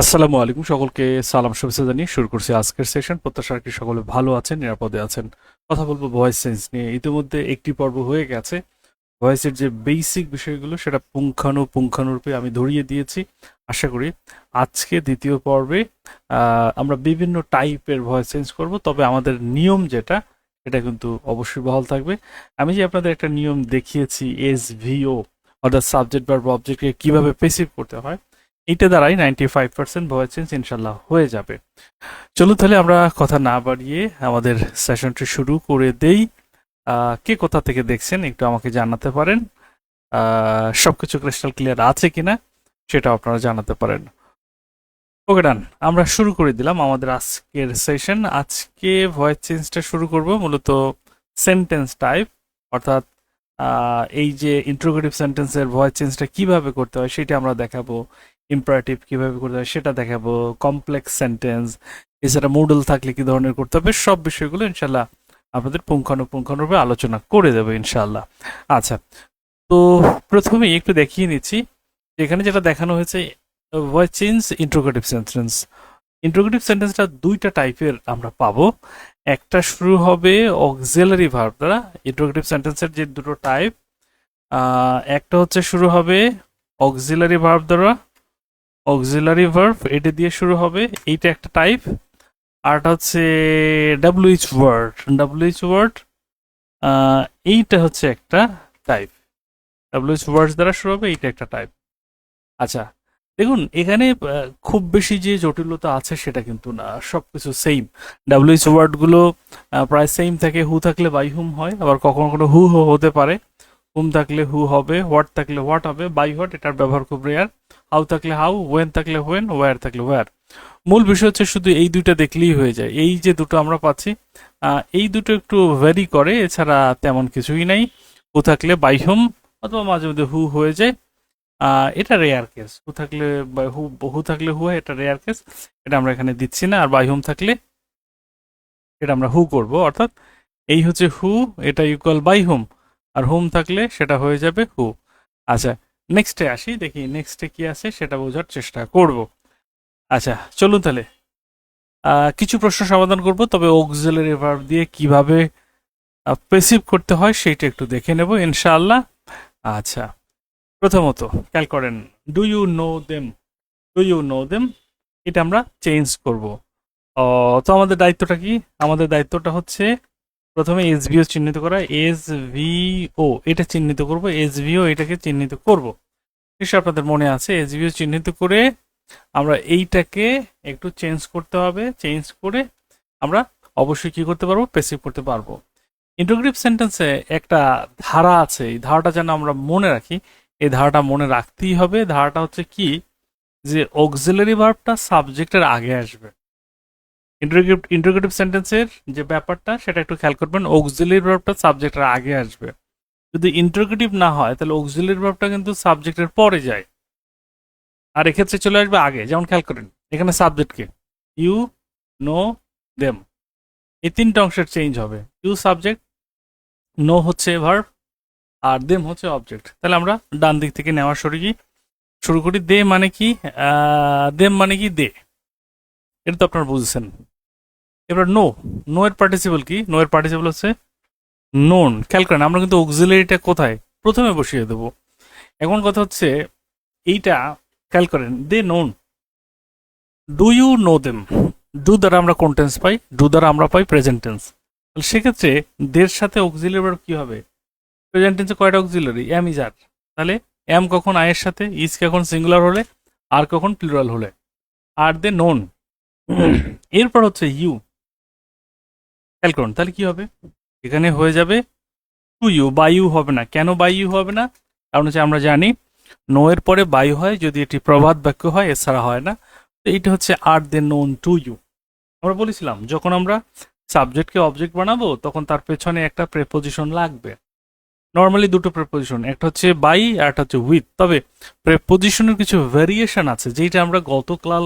আসসালামু আলাইকুম, সকলকে সালাম শুভেচ্ছা জানিয়ে শুরু করছি আজকের সেশন। প্রত্যাশা রাখি সকলে ভালো আছেন, নিরাপদে আছেন। কথা বলবো ভয়েস চেঞ্জ নিয়ে। ইতিমধ্যে একটি পর্ব হয়ে গেছে। ভয়েসের যে বেসিক বিষয়গুলো সেটা পুঙ্খানুপুঙ্খানুরূপে আমি ধরিয়ে দিয়েছি। আশা করি আজকে দ্বিতীয় পর্বে আমরা বিভিন্ন টাইপের ভয়েস চেঞ্জ করব, তবে আমাদের নিয়ম যেটা সেটা কিন্তু অবশ্যই বহাল থাকবে। আমি যে আপনাদের একটা নিয়ম দেখিয়েছি, এসভিও অর্থাৎ সাবজেক্ট ভার্ব অবজেক্টকে কিভাবে পেসিভ করতে হয়, এইটা দ্বারাই 95% ভয়েস চেঞ্জ ইনশাল্লাহ হয়ে যাবে। চলুন তাহলে আমরা কথা না বাড়িয়ে আমাদের সেশনটি শুরু করে দেই। কে কোথা থেকে দেখছেন একটু আমাকে জানাতে পারেন। সবকিছু ক্রিস্টাল ক্লিয়ার আছে কিনা সেটাও আপনারা জানাতে পারেন। ওকে, ডান। আমরা শুরু করে দিলাম আমাদের আজকের সেশন। আজকে ভয়েস চেঞ্জটা শুরু করব মূলত সেন্টেন্স টাইপ, অর্থাৎ এই যে ইন্ট্রোগেটিভ সেন্টেন্সের ভয়েস চেঞ্জটা কিভাবে করতে হয় সেটা আমরা দেখাবো। ইম্পারেটিভ কিভাবে করতে হয় সেটা দেখাবো। কমপ্লেক্স সেন্টেন্স, এছাড়া মুডল থাকলে কি ধরনের করতে হবে, সব বিষয়গুলো ইনশাল্লাহ আপনাদের পুঙ্খানুপুঙ্খানুরূপে আলোচনা করে দেবো ইনশাল্লাহ। আচ্ছা, তো প্রথমেই একটু দেখিয়ে নিচ্ছি। এখানে যেটা দেখানো হয়েছে, voice change interrogative sentence. Interrogative সেন্টেন্সটা দুইটা টাইপের আমরা পাবো। একটা শুরু হবে অক্সিলারি ভার্ব দ্বারা। ইন্ট্রোগেটিভ সেন্টেন্সের যে দুটো টাইপ, একটা হচ্ছে শুরু হবে অক্সিলারি ভার্ব দ্বারা, অক্সিলারি ভার্ব এটা দিয়ে শুরু হবে, এইটা একটা টাইপ। আরটা হচ্ছে ডাব্লিউএইচ ওয়ার্ড, ডাব্লিউএইচ ওয়ার্ড এইটা হচ্ছে একটা টাইপ। ডাব্লিউএইচ ওয়ার্ড দ্বারা শুরু হবে, এইটা একটা টাইপ। আচ্ছা, দেখুন এখানে খুব বেশি যে জটিলতা আছে সেটা কিন্তু না, সবকিছু সেম। ডাব্লিউএইচ ওয়ার্ডগুলো প্রায় সেম থাকে। হু থাকলে বাই হুম হয়, আবার কখনো কখনো হু হতে পারে। হুম থাকলে হু হবে, হোয়াট থাকলে হোয়াট হবে, বাই হোয়াট এটার ব্যবহার খুব রেয়ার। হাউ থাকলে হাউ, ওয়েন থাকলে ওয়েন, ওয়্যার থাকলে ওয়্যার। মূল বিষয় হচ্ছে শুধু এই দুইটা দেখলেই হয়ে যায়। এই যে দুটো আমরা পাচ্ছি, এই দুটো একটু ভ্যারি করে, এছাড়া তেমন কিছুই নাই। হু থাকলে বাই হুম, অথবা মাঝে মধ্যে হু হয়ে যায়। এটা রেয়ার কেস। হু থাকলে হু, হু থাকলে হু হয়, এটা রেয়ার কেস। এটা আমরা এখানে দিচ্ছি না। আর বাই হুম থাকলে এটা আমরা হু করব, অর্থাৎ এই হচ্ছে হু, এটা ইকুয়াল বাই হুম। আর হুম থাকলে সেটা হয়ে যাবে হু। আচ্ছা, নেক্সটে আসি, দেখি নেক্সটে কি আছে সেটা বোঝার চেষ্টা করব। আচ্ছা, চলুন তাহলে কিছু প্রশ্ন সমাধান করব, তবে অক্সিলারি ভার্ব দিয়ে কিভাবে পেসিভ করতে হয় সেইটা একটু দেখে নেব ইনশাআল্লাহ। আচ্ছা, প্রথমত খেয়াল করেন, do you know them, do you know them এটা আমরা চেঞ্জ করব। তো আমাদের দায়িত্বটা কি? আমাদের দায়িত্বটা হচ্ছে প্রথমে এসভিও চিহ্নিত করা। এসভিও এটা চিহ্নিত করব, এসভিও এটাকে চিহ্নিত করব। নিশ্চয় আপনাদের মনে আছে। এসভিও চিহ্নিত করে আমরা এইটাকে একটু চেঞ্জ করতে হবে। চেঞ্জ করে আমরা অবশ্যই কি করতে পারবো? পেসিভ করতে পারবো। ইন্টারোগেটিভ সেন্টেন্সে একটা ধারা আছে, এই ধারাটা যেন আমরা মনে রাখি। এই ধারাটা মনে রাখতেই হবে। ধারাটা হচ্ছে কি, যে অক্সিলারি ভার্বটা সাবজেক্টের আগে আসবে। ইন্টারোগেটিভ সেন্টেন্সের যে ব্যাপারটা সেটা একটু খেয়াল করবেন। অক্সিলারি ভার্বটা সাবজেক্টের আগে আসবে। যদি ইন্টারোগেটিভ না হয় তাহলে অক্সিলারি ভার্বটা কিন্তু সাবজেক্টের পরে যায়, আর এক্ষেত্রে চলে আসবে আগে। যেমন খেয়াল করেন, এখানে সাবজেক্টকে ইউ নো দেম, এই তিনটা অংশের চেঞ্জ হবে। ইউ সাবজেক্ট, নো হচ্ছে ভার্ব, আর দেম হচ্ছে অবজেক্ট। তাহলে আমরা ডান দিক থেকে নেওয়া শুরু করি। দে মানে কি? দেম মানে কি? দে। এটা তো আপনারা বুঝছেন। এবার নো, নো এর পার্টিসিপল কি? নো এর পার্টিসিপল হচ্ছে নোন। খেয়াল করেন, আমরা কিন্তু অক্সিলারিটা কোথায় প্রথমে বসিয়ে দেবো। এখন কথা হচ্ছে এইটা খেয়াল করেন, they known, do you know them. Do দ্বারা আমরা কোন টেন্স পাই? ডু দ্বারা আমরা পাই প্রেজেন্ট টেন্স। তাহলে সেক্ষেত্রে দের সাথে অক্সিলারি ভার্ব কি হবে? প্রেজেন্ট টেন্সে কয়টা অক্সিলারি? এম ইজ আর। তাহলে এম কখন আয়ের সাথে, ইজ কখন সিঙ্গুলার হলে, আর কখন প্লুরাল হলে। আর দে নোন। এরপর হচ্ছে ইউ। খেয়াল করুন তাহলে কি হবে? এখানে হয়ে যাবে টু ইউ। বাই ইউ হবে না। কেন বাই ইউ হবে না? কারণ হচ্ছে আমরা জানি নো এর পরে বাই হয় যদি এটি প্রবাদ বাক্য হয়, এছাড়া হয় না। তো এইটা হচ্ছে আর দে নোন টু ইউ। আমরা বলেছিলাম যখন আমরা সাবজেক্টকে অবজেক্ট বানাবো তখন তার পেছনে একটা প্রেপোজিশন লাগবে। নর্মালি দুটো প্রেপোজিশন, একটা হচ্ছে বাই আর একটা হচ্ছে উইথ। তবে প্রেপোজিশনের কিছু ভেরিয়েশন আছে যেটা আমরা গতকাল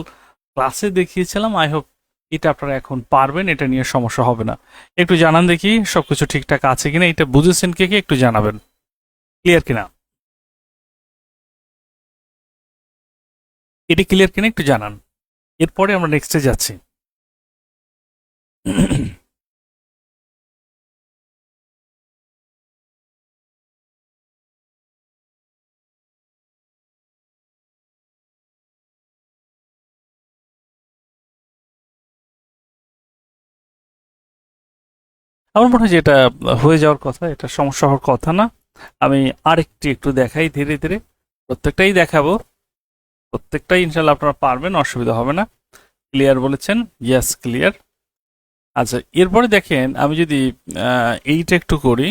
ক্লাসে দেখিয়েছিলাম। আই হোপ এটা আপনারা এখন পারবেন, এটা নিয়ে সমস্যা হবে না। একটু জানান দেখি সবকিছু ঠিকঠাক আছে কিনা, এটা বুঝেছেন কে কে একটু জানাবেন, ক্লিয়ার কিনা। এটা ক্লিয়ার কিনা একটু জানান। এরপরে আমরা নেক্সটে যাচ্ছি। আমার মনে হয় যে এটা হয়ে যাওয়ার কথা, এটা সমস্যা হওয়ার কথা না। আমি আরেকটি একটু দেখাই ধীরে ধীরে, প্রত্যেকটাই দেখাবো, প্রত্যেকটাই ইনশাল্লাহ আপনারা পারবেন, অসুবিধা হবে না। ক্লিয়ার বলেছেন, ইয়েস ক্লিয়ার। আচ্ছা, এরপরে দেখেন আমি যদি এইটা একটু করি,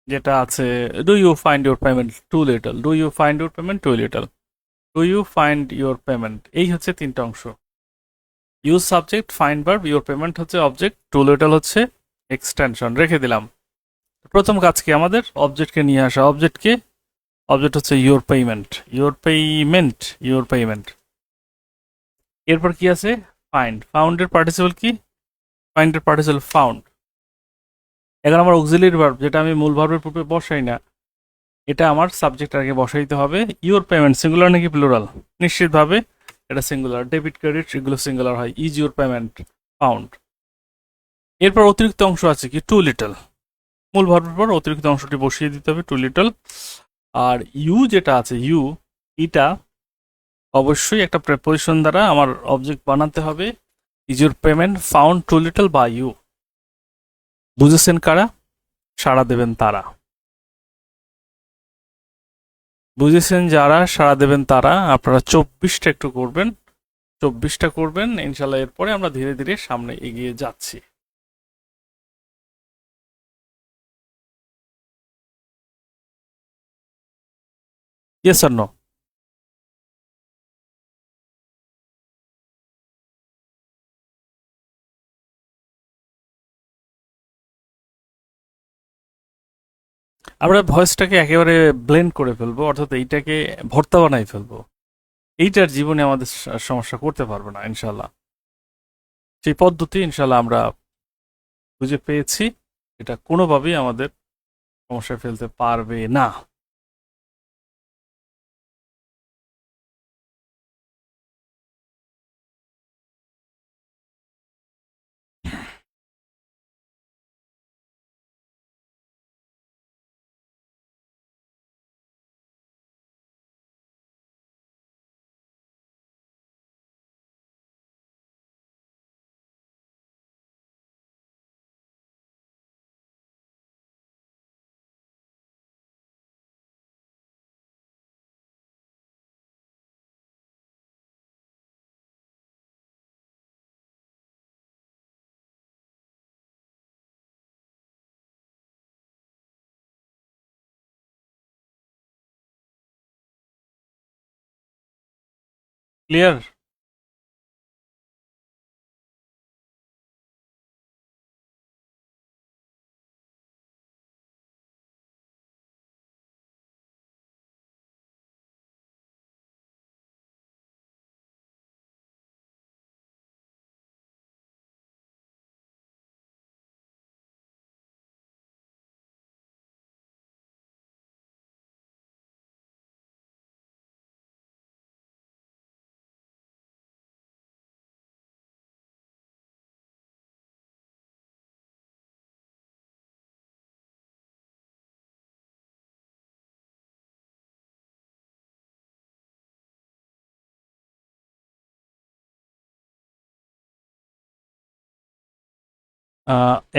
যেটা আছে do you find your payment too little, do you find your payment too little, do you find your payment, এই হচ্ছে তিনটা অংশ। Use subject, find verb, your payment হচ্ছে অবজেক্ট, টু লিটল হচ্ছে এক্সটেনশন। রেখে দিলাম। প্রথম কাজ কি আমাদের? অবজেক্টকে নিয়ে আসা। অবজেক্টকে, অবজেক্ট হচ্ছে your payment, your payment, your payment. এরপর কি আছে? ফাইন্ড। ফাউন্ডের পার্টিসিপল কি? ফাইন্ডের পার্টিসিপল ফাউন্ড। এখন আমার অক্সিলিয়ারি ভার্ব, যেটা আমি মূল ভার্বের পূর্বে বসাই না, এটা আমার সাবজেক্ট আগে বসাইতে হবে। ইউর পেমেন্ট সিঙ্গুলার নাকি প্লুরাল? নিশ্চিতভাবে এটা সিঙ্গুলার। ডেবিট ক্রেডিট এগুলো সিঙ্গুলার হয়। Is your payment found. এরপর অতিরিক্ত অংশ আছে কি? Too little. মূল ভার্বের পর অতিরিক্ত অংশটি বসিয়ে দিতে হবে, টু লিটল। আর ইউ যেটা আছে, ইউ, এটা অবশ্যই একটা প্রেপোজিশন দ্বারা আমার অবজেক্ট বানাতে হবে। Is your payment found too little by you. বুঝেছেন কারা? সাড়া দেবেন তারা। বুঝেছেন যারা, সাড়া দেবেন তারা। আপনারা 24টা একটু করবেন, 24টা করবেন ইনশাল্লাহ। এরপরে আমরা ধীরে ধীরে সামনে এগিয়ে যাচ্ছি। ইয়েস আর নো? আমরা ভয়েসটাকে একেবারে ব্লেন্ড করে ফেলবো, অর্থাৎ এইটাকে ভর্তা বানাই ফেলবো। এইটার জীবনে আমাদের সমস্যা করতে পারবে না ইনশাল্লাহ। সেই পদ্ধতি ইনশাল্লাহ আমরা খুঁজে পেয়েছি, এটা কোনোভাবেই আমাদের সমস্যায় ফেলতে পারবে না। ক্লিয়ার?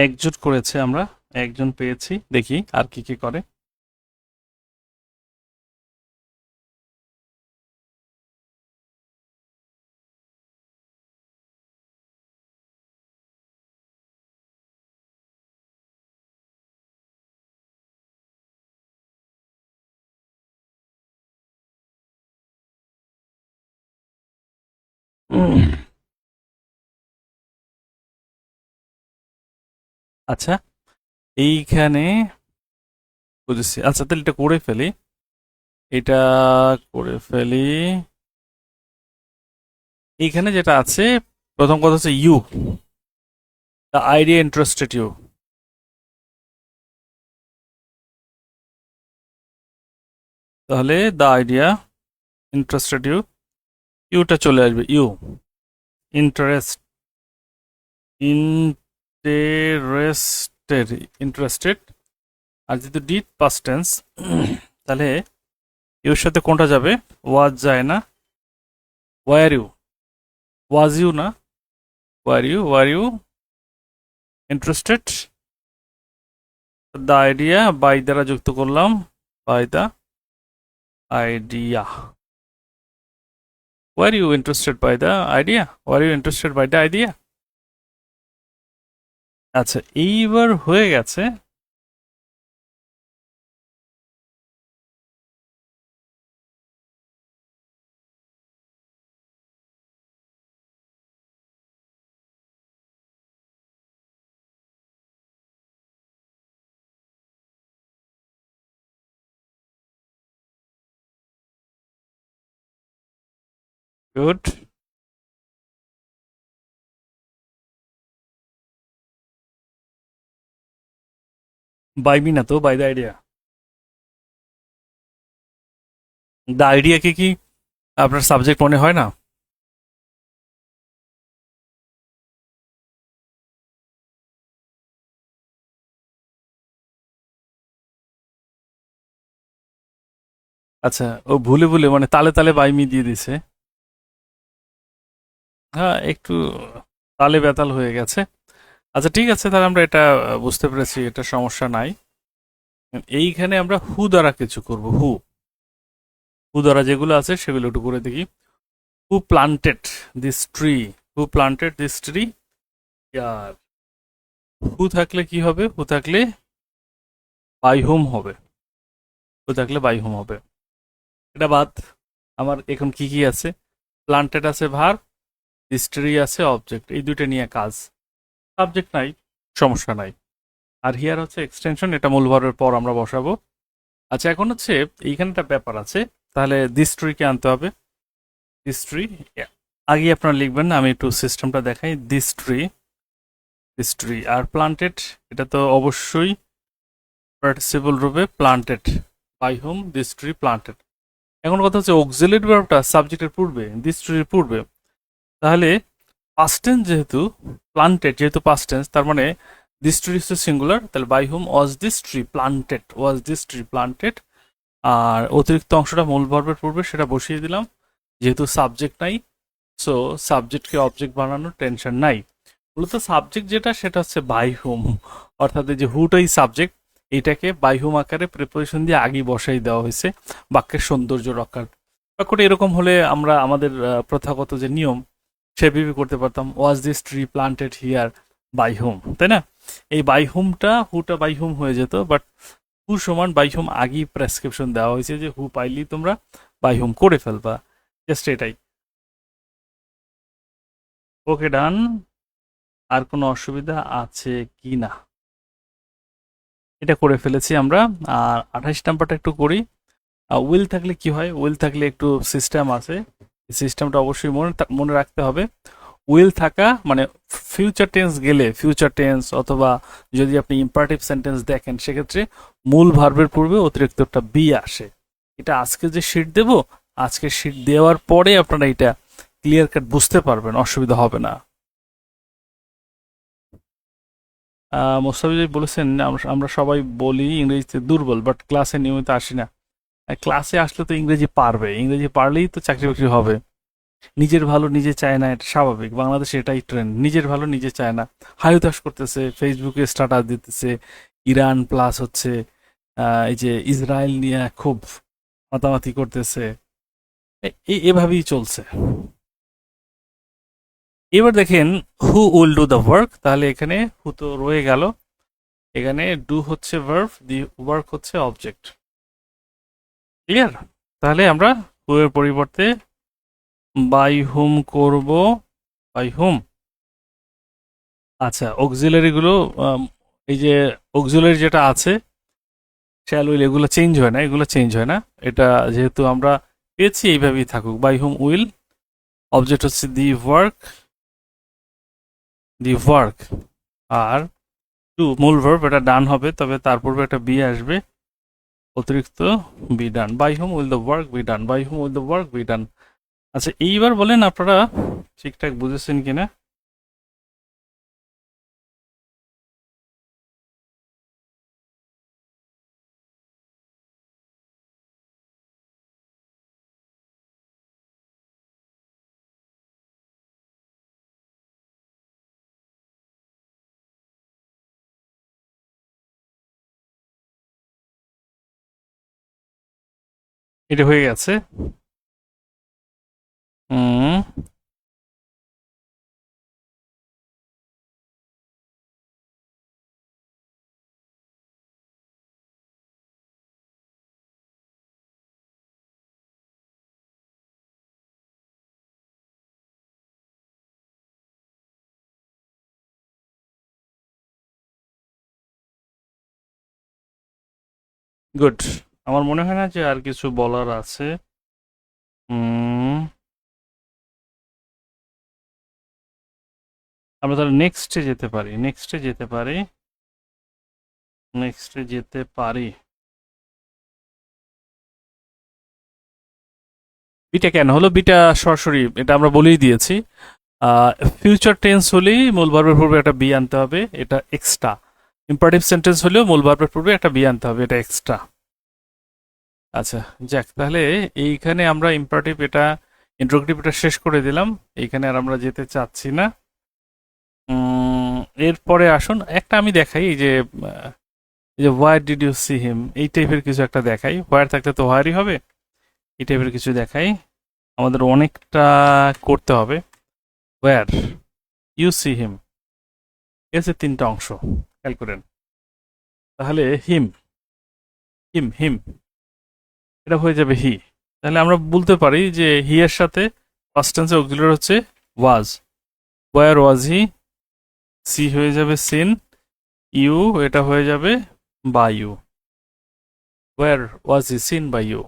একজন করেছে, আমরা একজন পেয়েছি। দেখি আর কি কি করে। আচ্ছা, এইখানে বুঝেছি। আচ্ছা, তাহলে এটা করে ফেলি, এটা করে ফেলি। এইখানে যেটা আছে, প্রথম কথা হচ্ছে you, the idea interested you. তাহলে দ্য আইডিয়া ইন্টারেস্টেড ইউ, ইউটা চলে আসবে, ইউ ইন্টারেস্ট, ইন্টারেস্টেড, ইন্টারেস্টেড। আর যেহেতু ডিড পাস্ট টেন্স, তাহলে ইউর সাথে কোনটা যাবে? ওয়াজ যায় না, ওয়ার ইউ, ওয়াজ ইউ না, were you interested. The idea by দ্বারা যুক্ত করলাম, by the idea. Were you interested by the idea, were you interested by the idea. আচ্ছা, এইবার হয়ে গেছে। গুড। বাই মি না তো, বাই দ্য আইডিয়া। দ্য আইডিয়াকে কি আপনার সাবজেক্ট মনে হয় না? আচ্ছা, ও ভুলে ভুলে মানে তালে তালে বাই মি দিয়ে দিছে। হ্যাঁ, একটু তালে বেতাল হয়ে গেছে। আচ্ছা ঠিক আছে, তাহলে আমরা এটা বুঝতে পেরেছি, এটা সমস্যা নাই। এইখানে আমরা হু দ্বারা কিছু করব, হু, হু দ্বারা যেগুলো আছে সেগুলো একটু করে দেখি। Who planted this tree, who planted this tree. আর হু থাকলে কি হবে? হু থাকলে বাই হোম হবে, হু থাকলে বাই হোম হবে। এটা বাদ। আমার এখন কি কি আছে? প্লান্টেড আছে ভার, দিস ট্রি আছে অবজেক্ট, এই দুইটা নিয়ে কাজ। সাবজেক্ট নাই, সমস্যা নাই। আর হিয়ার হচ্ছে এক্সটেনশন, এটা মূল ভার্বের পর আমরা বসাবো। আচ্ছা, এখন হচ্ছে এইখানে একটা ব্যাপার আছে, তাহলে দিস ট্রিকে আনতে হবে। দিস ট্রি আগে আপনারা লিখবেন না, আমি একটু সিস্টেমটা দেখাই। This tree, this tree. আর প্লান্টেড, এটা তো অবশ্যই পার্টিসিপল রূপে planted, by whom this tree planted. এখন কথা হচ্ছে অক্সিলারি ভার্বটা সাবজেক্টের পূর্বে, দিস ট্রির পূর্বে। তাহলে পাস্ট টেন্স যেহেতু, প্লান্টেড যেহেতু পাস্ট টেন্স, তার মানে দিস ট্রি হচ্ছে সিঙ্গুলার, তাহলে by whom was this tree planted, was this tree planted. আর অতিরিক্ত অংশটা মূল ভার্বের পূর্বে সেটা বসিয়ে দিলাম। যেহেতু সাবজেক্ট নাই, সো সাবজেক্টকে অবজেক্ট বানানোর টেনশন নাই। মূলত সাবজেক্ট যেটা, সেটা হচ্ছে বাই হোম, অর্থাৎ এই যে হুটাই সাবজেক্ট, এটাকে বাই হোম আকারে প্রিপোজিশন দিয়ে আগেই বসাই দেওয়া হয়েছে বাক্যের সৌন্দর্য রক্ষার। বাক্যটা এরকম হলে আমরা আমাদের প্রথাগত যে নিয়ম সেভাবে করতে পারতাম, was this tree planted here by whom, তাই না? এই বাই হোমটা, হুটা বাই হোম হয়ে যেত, বাট হু সমান বাই হোম আগেই প্রেসক্রিপশন দেওয়া হয়েছে যে হু পাইলেই তোমরা বাই হোম করে ফেলবা, জাস্ট এটাই। ওকে, ডান। আর কোনো অসুবিধা আছে কি না? এটা করে ফেলেছি আমরা। আর 28 নাম্বারটা একটু করি। উইল থাকলে কি হয়? উইল থাকলে একটু সিস্টেম আছে, সিস্টেমটা অবশ্যই মনে রাখতে হবে। উইল থাকা মানে ফিউচার টেন্স গেলে, ফিউচার টেন্স অথবা যদি আপনি ইম্পারেটিভ সেন্টেন্স দেখেন, সেক্ষেত্রে মূল ভার্বের পূর্বে অতিরিক্ত একটা বি আসে। এটা আজকে যে শিট দেব, আজকে শিট দেওয়ার পরে আপনারা এটা ক্লিয়ার কাট বুঝতে পারবেন, অসুবিধা হবে না। মোস্তাফিজ বলেছেন আমরা সবাই বলি ইংরেজিতে দুর্বল, বাট ক্লাসে নিয়মিত আসি না। ক্লাসে আসলে তো ইংরেজি পারবে, ইংরেজি পারলেই তো চাকরি বাকরি হবে। নিজের ভালো নিজে চায় না, এটা স্বাভাবিক, বাংলাদেশে এটাই ট্রেন্ড, নিজের ভালো নিজে চায় না। হায়ুতাস করতেছে, ফেসবুকে স্ট্যাটাস দিতেছে, ইরান প্লাস হচ্ছে এই যে ইসরায়েল নিয়ে খুব মাতামাতি করতেছে, এভাবেই চলছে। এবার দেখেন who will do the work, তাহলে এখানে হু তো রয়ে গেল, এখানে ডু হচ্ছে ভার্ব, দি ওয়ার্ক হচ্ছে অবজেক্ট। ক্লিয়ার? তাহলে আমরা হু এর পরিবর্তে বাই হুম করব, বাই হুম। আচ্ছা, অক্সিলারি গুলো, এই যে অক্সিলারি যেটা আছে, শ্যাল উইল, এগুলো চেঞ্জ হয় না, এগুলো চেঞ্জ হয় না। এটা যেহেতু আমরা পেয়েছি এইভাবেই থাকুক, বাই হুম উইল, অবজেক্ট হচ্ছে দি ওয়ার্ক, দি ওয়ার্ক। আর টু মূল ভার্ব, এটা ডান হবে, তবে তার পূর্বে একটা বি আসবে, অতিরিক্ত be done, by whom will the work be done, by whom will the work be done. আচ্ছা, এইবার বলেন আপনারা ঠিকঠাক বুঝেছেন কিনা। এটা হয়ে গেছে। হুম, গুড। আমার মনে হয় না যে আর কিছু বলার আছে। হুম, আমরা তাহলে নেক্সটে যেতে পারি, নেক্সটে যেতে পারি, নেক্সটে যেতে পারি। বিটা কেন হলো? বিটা সরাসরি এটা আমরা বলেই দিয়েছি। ফিউচার টেন্স হলেই মূল ভার্বের পূর্বে একটা বি আনতে হবে, এটা এক্সট্রা। ইম্পারেটিভ সেন্টেন্স হলেও মূল ভার্বের পূর্বে একটা বি আনতে হবে, এটা এক্সট্রা। আচ্ছা, যাক তাহলে এইখানে আমরা ইম্পারেটিভ এটা ইন্ট্রোগেটিভ এটা শেষ করে দিলাম। এইখানে আর আমরা যেতে চাচ্ছি না। এরপরে আসুন একটা আমি দেখাই, এই যে where did you see him, এই টাইপের কিছু একটা দেখাই। হোয়ার থাকলে তো হোয়ারই হবে, এই টাইপের কিছু দেখাই। আমাদের অনেকটা করতে হবে। হোয়ার ইউ সি হিম, এসে তিনটা অংশ খেয়াল করেন। তাহলে হিম, হিম হিম, এটা হয়ে যাবে হি। তাহলে আমরা বলতে পারি যে হি এর সাথে ফার্স্ট টেন্সে অক্সিলারি হচ্ছে ওয়াজ। ওয়্যার ওয়াজ হি, সি হয়ে যাবে সিন, ইউ এটা হয়ে যাবে by you. Where was he seen by you.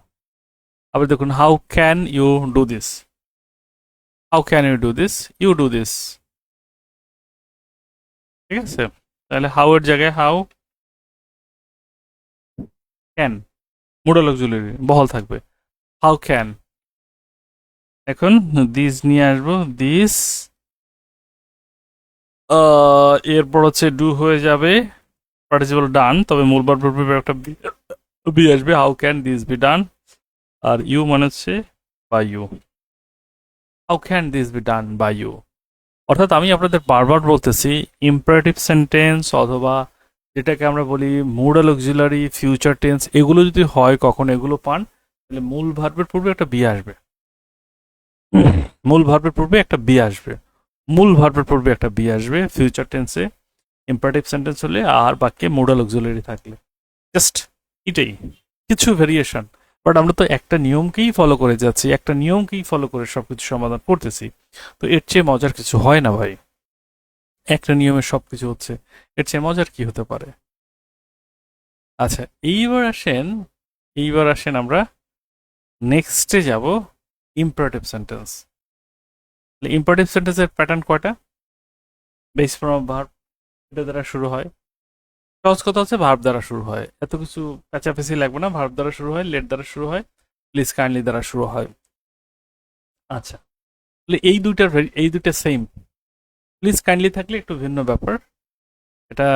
আবার দেখুন, how can you do this, how can you do this, you do this. ঠিক আছে, তাহলে হাউ এর জায়গায় হাউ ক্যান, মোডাল অক্সিলারি বহাল থাকবে, হাউ ক্যান। এখন দিস নিয়ে আসবো, দিস। এরপর হচ্ছে ডু হয়ে যাবে পার্টিসিপাল ডান, তবে মূল ভার্ব পূর্বে একটা বি আসবে, how can this be done. আর ইউ মানে হচ্ছে by you, how can this be done by you. অর্থাৎ আমি আপনাদের বারবার বলতেছি, ইম্পারেটিভ সেন্টেন্স অথবা যেটাকে আমরা বলি মোডাল অক্সিলারি, ফিউচার টেন্স, এগুলো যদি হয় কখন এগুলো পান, তাহলে মূল ভার্বের পূর্বে একটা বি আসবে। মূল ভার্বের পূর্বে একটা বি আসবে, মূল ভার্বের পূর্বে একটা বি আসবে ফিউচার টেন্সে, ইম্পারেটিভ সেন্টেন্স হলে, আর বাক্যে মোডাল অক্সিলারি থাকলে। জাস্ট এটাই, কিছু ভেরিয়েশন। বাট আমরা তো একটা নিয়মকেই ফলো করে যাচ্ছি, একটা নিয়মকেই ফলো করে সবকিছু সমাধান করতেছি। তো এর চেয়ে মজার কিছু হয় না ভাই, একটা নিয়মে সবকিছু হচ্ছে, এর চেয়ে মজার কি হতে পারে? আচ্ছা, এইবার আসেন আমরা নেক্সটে যাব, ইম্পারেটিভ সেন্টেন্স। ইম্পারেটিভ সেন্টেন্সের প্যাটার্ন কয়টা? বেস ফর্ম অফ ভার্ব, এটা দ্বারা শুরু হয়। সহজ কথা হচ্ছে ভার্ব দ্বারা শুরু হয়, এত কিছু প্যাচাপেচি লাগবে না। ভার্ব দ্বারা শুরু হয়, লেট দ্বারা শুরু হয়, প্লিজ কাইন্ডলি দ্বারা শুরু হয়। আচ্ছা, তাহলে এই দুইটা সেম। প্লিজ কাইন্ডলি থাকলে একটু ভিন্ন ব্যাপার, এটা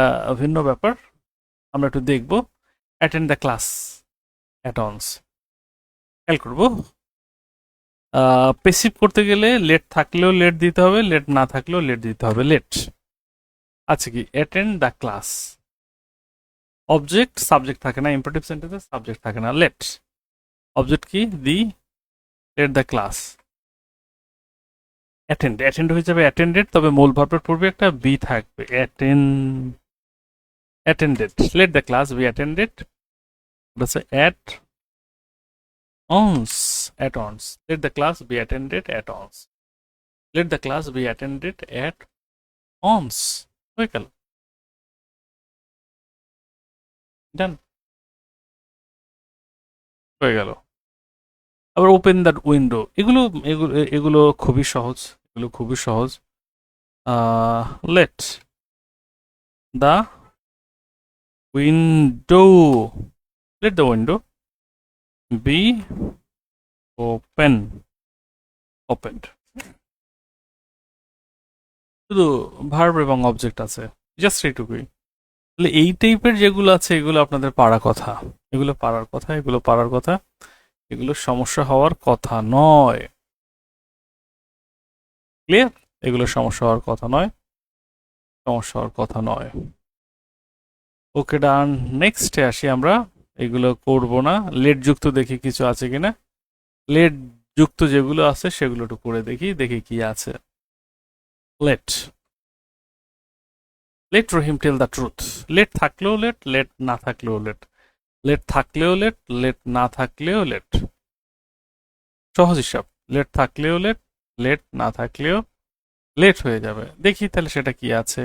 ভিন্ন ব্যাপার। আমরা একটু দেখব। অ্যাটেন্ড দ্য ক্লাস, অ্যাটনস খেয়াল করবো। পেসিভ করতে গেলে লেট থাকলেও লেট দিতে হবে, লেট না থাকলেও লেট দিতে হবে, লেট। আচ্ছা, কি attend the class, object subject থাকে না, ইম্পারেটিভ সেন্টেন্সে সাবজেক্ট থাকে না, লেট। অবজেক্ট কি দি, let the class. Attend, attend হয়ে যাবে অ্যাটেন্ডেড, তবে মূল ভার্বের পূর্বে একটা বি থাকবে, attended. Let the class be attended, হচ্ছে at once, at once. Let the class be attended at once, let the class be attended at once. হয়ে গেল, ডান, হয়ে গেল। আবার ওপেন দ্য উইন্ডো, এগুলো এগুলো এগুলো খুবই সহজ, এগুলো খুবই সহজ। Let the window, let the window be open, opened. শুধু ভার্ব এবং অবজেক্ট আছে, জাস্ট এইটুকুই। তাহলে এই টাইপের যেগুলো আছে এগুলো আপনাদের পারা কথা, এগুলো পারার কথা, এগুলো পারার কথা, এগুলো সমস্যা হওয়ার কথা নয়। ক্লিয়ার? এগুলো সমস্যা হওয়ার কথা নয়, সমস্যা হওয়ার কথা নয়। ওকে ডান। নেক্সটে আসি আমরা। এগুলো করব না, লেট যুক্ত দেখি কিছু আছে কিনা। লেট যুক্ত যেগুলো আছে সেগুলো একটু করে দেখি, দেখি কি আছে। Let, let Rahim tell the truth. Let থাকলেও লেট, লেট না থাকলেও লেট, লেট থাকলেও লেট, লেট না থাকলেও লেট। সহজ হিসাব। লেট থাকলেও লেট, লেট না থাকলেও লেট হয়ে যাবে। দেখি তাহলে সেটা কি আছে,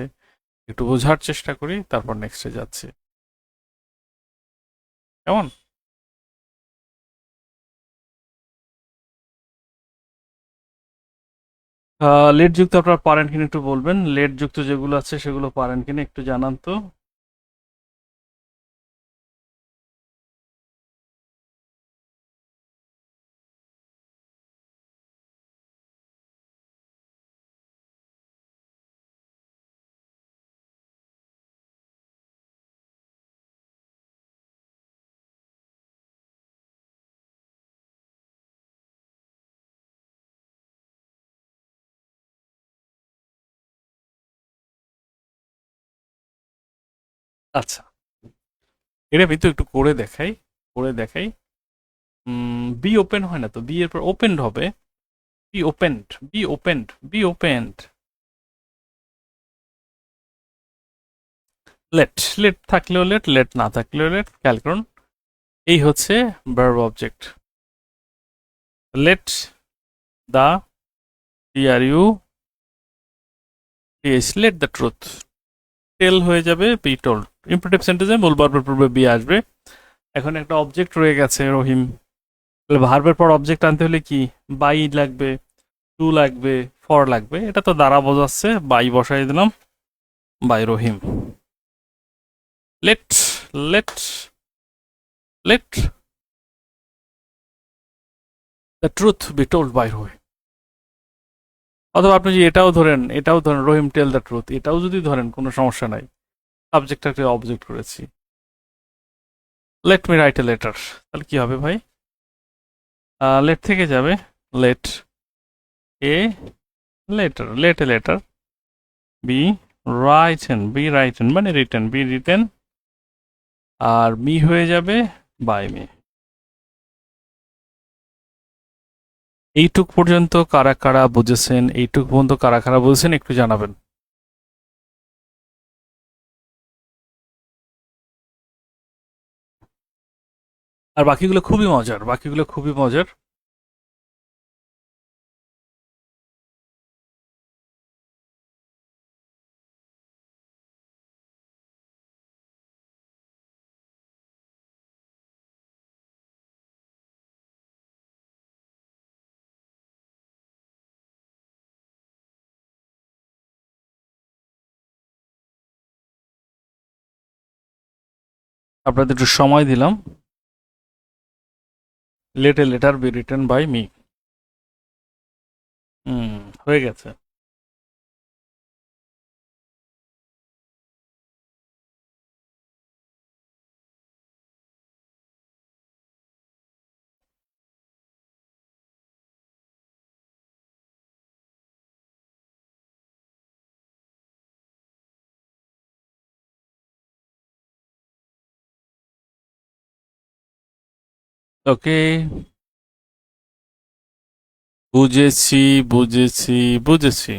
একটু বোঝার চেষ্টা করি, তারপর নেক্সটে যাচ্ছি। কেমন? লেট যুক্ত আপনারা পারেন কিনা একটু বলবেন। লেট যুক্ত যেগুলো আছে সেগুলো পারেন কিনা একটু জানান তো। আচ্ছা, এটা আমি তো একটু করে দেখাই, করে দেখাই। বি ওপেন হয় না তো, বি এর পর ওপেন্ড হবে। Be opened, be opened, be opened. Let, let থাকলেও লেট, লেট না থাকলেও লেট। খেয়াল করুন, এই হচ্ছে verb object. Let the, T R U T S, let the truth. Tell হয়ে যাবে বি টোল্ড। ইম্পারেটিভ সেন্টেন্সে মূল ভার্বের পূর্বে বি আসবে। এখন একটা অবজেক্ট রয়ে গেছে রহিম, তাহলে ভার্বের পর অবজেক্ট আনতে হলে কি বাই লাগবে, টু লাগবে, ফর লাগবে। এটা তো দ্বারা বোঝাচ্ছে, বাই বসাই দিলাম, by Rahim. Let, let, let the truth be told by Rahim. অথবা আপনি যদি এটাও ধরেন, এটাও ধরেন রহিম টেল দ্য ট্রুথ, এটাও যদি ধরেন কোনো সমস্যা নাই। সাবজেক্টটাকে অবজেক্ট করেছি। Let me write a letter, তাহলে কি হবে ভাই? লেট থেকে যাবে let a letter, let a letter be written, be written মানে রিটেন, বি রিটেন। আর মি হয়ে যাবে বাই মি। এইটুক পর্যন্ত কারা কারা বুঝেছেন, এইটুক পর্যন্ত কারা কারা বুঝেছেন একটু জানাবেন। আর বাকিগুলো খুবই মজার, বাকিগুলো খুবই মজার। আপনাদের একটু সময় দিলাম। Let a letter be written by me. হুম, হয়ে গেছে। ওকে, বুঝেছি, বুঝেছি, বুঝেছি।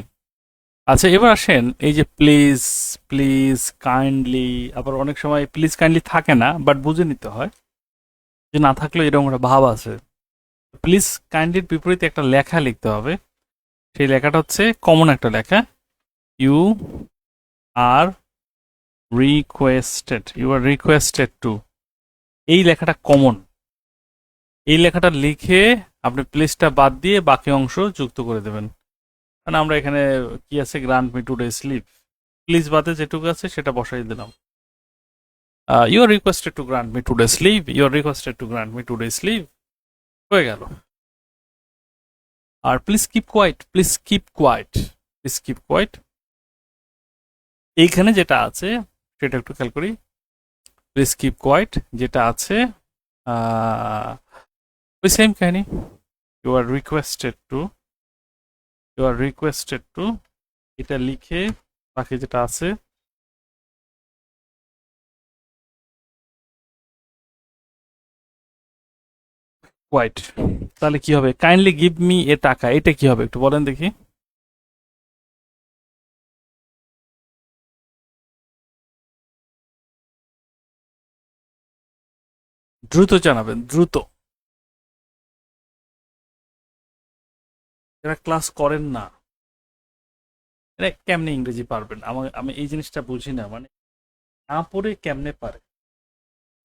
আচ্ছা, এবার আসেন এই যে প্লিজ, প্লিজ কাইন্ডলি, আবার অনেক সময় প্লিজ কাইন্ডলি থাকে না, বাট বুঝে নিতে হয়। যে না থাকলেও এরকম একটা ভাব আছে। প্লিজ কাইন্ডলির বিপরীতে একটা লেখা লিখতে হবে। সেই লেখাটা হচ্ছে কমন একটা লেখা, you are requested, you are requested to. এই লেখাটা কমন। এই লেখাটা লিখে আপনি প্লিজটা বাদ দিয়ে বাকি অংশ যুক্ত করে দেবেন। মানে আমরা এখানে কি আছে, grant me today sleep, please বাদে যেটুকু আছে সেটা বসাই দিলাম। You are requested to grant me today sleep, you are requested to grant me today sleep. হয়ে গেল। আর please keep quiet, please keep quiet, please keep quiet. এইখানে যেটা আছে সেটা একটু খেয়াল করি। প্লিজ কিপ কোয়াইট যেটা আছে, ওই সেম কাহিনী। You are requested to, you are requested to, এটা লিখে বাকি যেটা আছে কোয়াইট, তাহলে কি হবে? কাইন্ডলি গিভ মি এ টাকা, এটা কি হবে একটু বলেন দেখি। দ্রুত জানাবেন, দ্রুত। যারা ক্লাস করেন না এরা কেমনে ইংরেজি পারবেন? আমি এই জিনিসটা বুঝি না, মানে না পড়ে কেমনে পারে?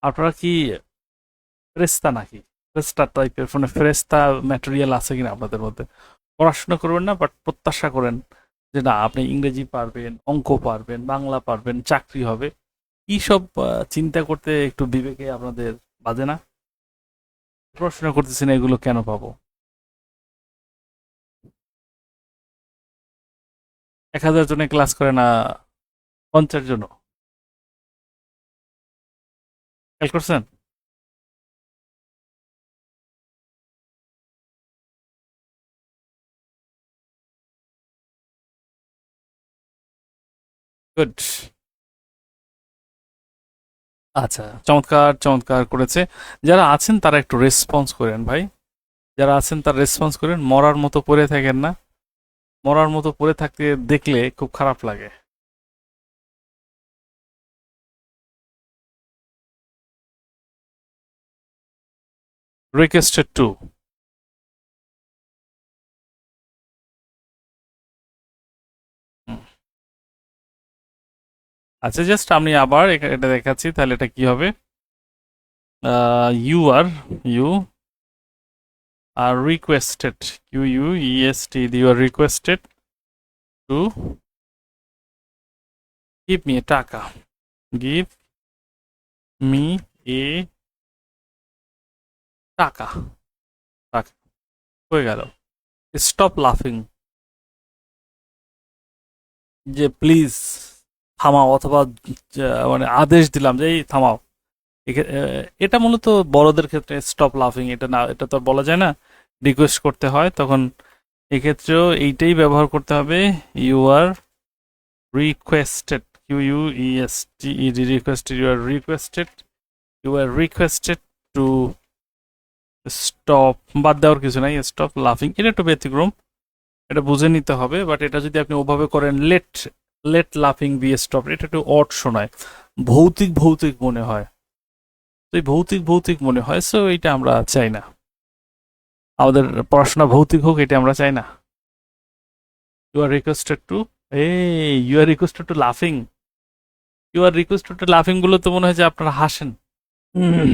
আপনারা কি ফেরেস্তা নাকি? ফেরেস্তা টাইপের, মানে ফেরেস্তা ম্যাটেরিয়াল আছে কিনা আপনাদের মধ্যে? পড়াশোনা করবেন না, বাট প্রত্যাশা করেন যে না আপনি ইংরেজি পারবেন, অঙ্ক পারবেন, বাংলা পারবেন, চাকরি হবে। কি সব চিন্তা করতে একটু বিবেকে আপনাদের বাজে না? পড়াশোনা করতেছি না, এগুলো কেন পাবো? 1,000 জনে ক্লাস করে না, 50 জন খেয়াল করছেন? গুড। আচ্ছা, চমৎকার চমৎকার করেছে। যারা আছেন তারা একটু রেসপন্স করেন ভাই, যারা আছেন তারা রেসপন্স করেন। মরার মতো পড়ে থাকেন না, মরার মতো পড়ে থাকতে দেখলে খুব খারাপ লাগে। রিকোয়েস্টেড টু, আচ্ছা জাস্ট আমি আবার এটা দেখাচ্ছি, তাহলে এটা কি হবে? You are, you are requested, U U E S T, you are requested to give me taka, give me a taka, টাকা হয়ে গেল। স্টপ লাফিং, যে প্লিজ থামাও, অথবা মানে আদেশ দিলাম যে এই থামাও। এটা মূলত বড়দের ক্ষেত্রে স্টপ লাফিং, এটা না, এটা তো আর বলা যায় না, রিকোয়েস্ট করতে হয় তখন। এক্ষেত্রেও এইটাই ব্যবহার করতে হবে। You are requested, U U S T E D, requested, you are requested, you are requested to stop, বাদ দেওয়ার কিছু নাই, স্টপ লাফিং। এটা একটু ব্যতিক্রম, এটা বুঝে নিতে হবে। বাট এটা যদি আপনি ওভাবে করেন, লেট লেট লাফিং বি স্টপ, এটা একটু অড শোনায়, ভৌতিক ভৌতিক মনে হয়। তো এই ভৌতিক ভৌতিক মনে হয়, সো এটা আমরা চাই না। আমাদের পড়াশোনা ভৌতিক হোক, এটা আমরা চাই না। ইউ আর রিকোয়েস্টেড টু, এই ইউ আর রিকোয়েস্টেড টু লাফিং, ইউ আর রিকোয়েস্টেড টু লাফিং গুলো তো মনে হয় যে আপনারা হাসেন। হুম।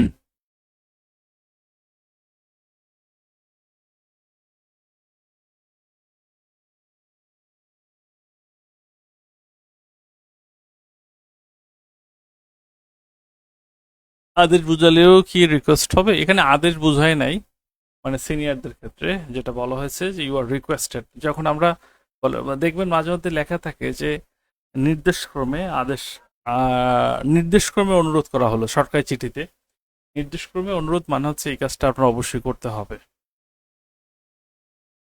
আদেশ বুঝালেও কি রিকোয়েস্ট হবে? এখানে আদেশ বুঝাই নাই, মানে সিনিয়রদের ক্ষেত্রে যেটা বলা হয়েছে যে ইউ আর রিকোয়েস্টেড। যখন আমরা দেখবেন মাঝে মধ্যে লেখা থাকে যে নির্দেশক্রমে আদেশ, নির্দেশক্রমে অনুরোধ করা হলো সরকারি চিঠিতে। নির্দেশক্রমে অনুরোধ মানে হচ্ছে এই কাজটা আপনার অবশ্যই করতে হবে,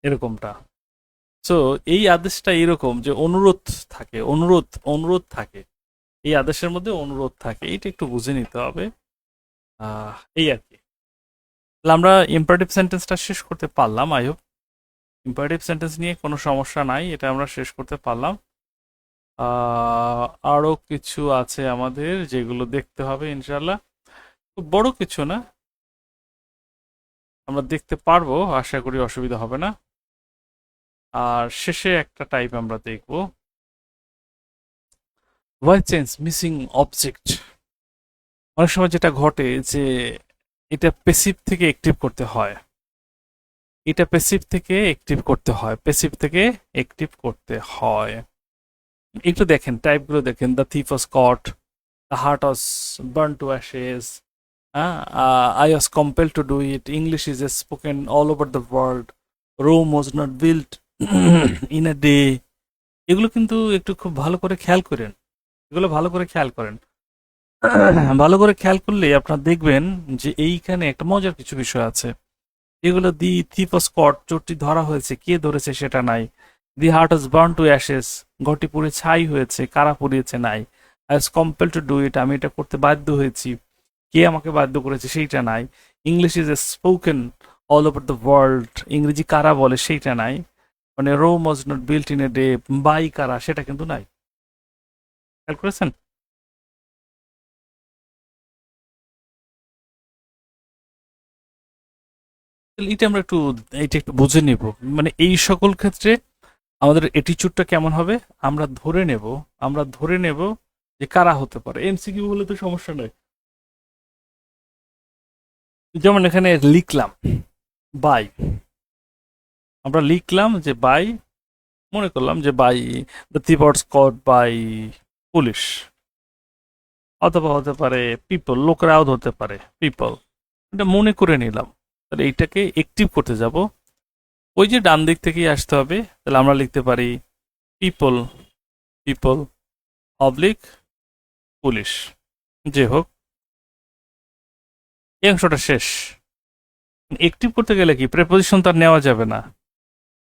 এরকমটা। সো এই আদেশটা এরকম যে অনুরোধ থাকে, অনুরোধ অনুরোধ থাকে, এই আদেশের মধ্যে অনুরোধ থাকে, এইটা একটু বুঝে নিতে হবে। এই আর কি। তাহলে আমরা ইম্পারেটিভ সেন্টেন্সটা শেষ করতে পারলাম, আই হোপ। ইম্পারেটিভ সেন্টেন্স নিয়ে কোনো সমস্যা নাই, এটা আমরা শেষ করতে পারলাম। আরো কিছু আছে আমাদের যেগুলো দেখতে হবে ইনশাল্লাহ, খুব বড় কিছু না, আমরা দেখতে পারবো, আশা করি অসুবিধা হবে না। আর শেষে একটা টাইপ আমরা দেখব, ভয়েস চেঞ্জ, মিসিং অবজেক্ট। অনেক সময় যেটা ঘটে যে এটা প্যাসিভ থেকে অ্যাক্টিভ করতে হয়, এটা প্যাসিভ থেকে অ্যাক্টিভ করতে হয়, প্যাসিভ থেকে অ্যাক্টিভ করতে হয়। একটু দেখেন টাইপগুলো দেখেন, the thief was caught, the heart was burn to ashes, I was compelled to do it, English is spoken all over the world, Rome was not built in a day. এগুলো কিন্তু একটু খুব ভালো করে খেয়াল করেন, এগুলো ভালো করে খেয়াল করেন। ভালো করে খেয়াল করলে আপনারা দেখবেন যে এইখানে একটা মজার কিছু বিষয় আছে। এগুলো দি থিপ স্কট, চোরটি ধরা হয়েছে, কে ধরেছে সেটা নাই। The hut is burn to ashes, ঘরটি পুড়ে ছাই হয়েছে, কারা পুড়িয়েছে নাই। I was compel to do it, আমি এটা করতে বাধ্য হয়েছি, কে আমাকে বাধ্য করেছে সেইটা নাই। English is a spoken all over the world, ইংরেজি কারা বলে সেইটা নাই। মানে Rome was not built in a day, by কারা সেটা কিন্তু নাই। খেয়াল করেছেন? তাহলে এটা একটু বুঝে নিব। মানে এই সকল ক্ষেত্রে আমাদের অ্যাটিচিউডটা কেমন হবে? আমরা ধরে নেব, আমরা ধরে নেব যে কারা হতে পারে। এমসিকিউ হলে তো সমস্যা নয়। যেমন এখানে লিখলাম বাই, আমরা লিখলাম যে বাই, মনে করলাম যে by the thieves caught by police, অথবা হতে পারে পিপল, লোকরাও ধরতে পারে পিপল। এটা মনে করে নিলাম। তাহলে এইটাকে অ্যাক্টিভ করতে যাব, ওই যে ডান দিক থেকেই আসতে হবে। তাহলে আমরা লিখতে পারি পিপল, পিপল অবলিক পুলিশ। যে হোক, এই অংশটা শেষ। অ্যাক্টিভ করতে গেলে কি প্রেপোজিশন তো আর নেওয়া যাবে না।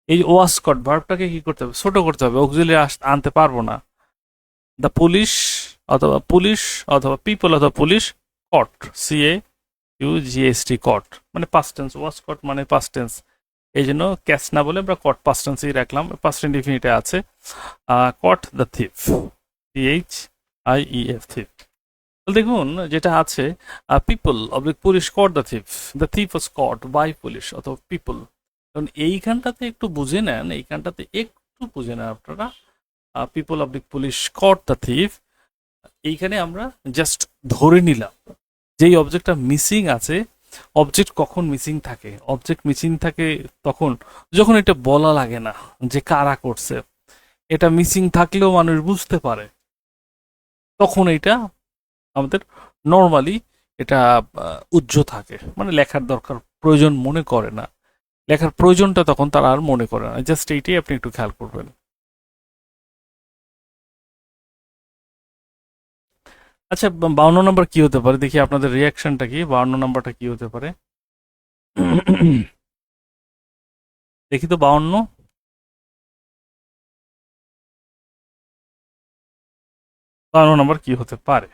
এই ওয়াজ কট ভার্বটাকে কি করতে হবে? ছোট করতে হবে, অক্সিলিয়ারি আনতে পারবো না। দ্য পুলিশ অথবা পুলিশ অথবা পিপল অথবা পুলিশ কট, CAUGST কট, মানে পাস্ট টেন্স। ওয়াজ কট মানে পাস্ট টেন্স, এই জন্য ক্যাচ না বলে আমরা কট পাস্ট টেন্সেই রাখলাম, পাস্ট ইনডিফিনিটে আছে। Caught the thief, THIEF thief. দেখুন যেটা আছে, people oblique police caught the thief was caught by police অথবা পিপল। কারণ এইখানটাতে একটু বুঝে নেন, এইখানটাতে একটু বুঝে নেন আপনারা। People oblique police caught the thief, এইখানে আমরা জাস্ট ধরে নিলাম যেই অবজেক্টটা মিসিং আছে। অবজেক্ট কখন মিসিং থাকে? অবজেক্ট মিসিং থাকে তখন যখন এটা বলা লাগে না যে কারা করছে। এটা মিসিং থাকলেও মানুষ বুঝতে পারে, তখন এটা আমাদের নর্মালি এটা উজ্জ্ব থাকে, মানে লেখার দরকার প্রয়োজন মনে করে না। লেখার প্রয়োজনটা তখন তারা আর মনে করে না। জাস্ট এইটাই আপনি একটু খেয়াল করবেন। আচ্ছা, 52 নম্বর কি হতে পারে দেখি, আপনাদের রিয়াকশনটা কি? 52 নম্বরটা কি হতে পারে? দেখি তো 52। নম্বর কি হতে পারে?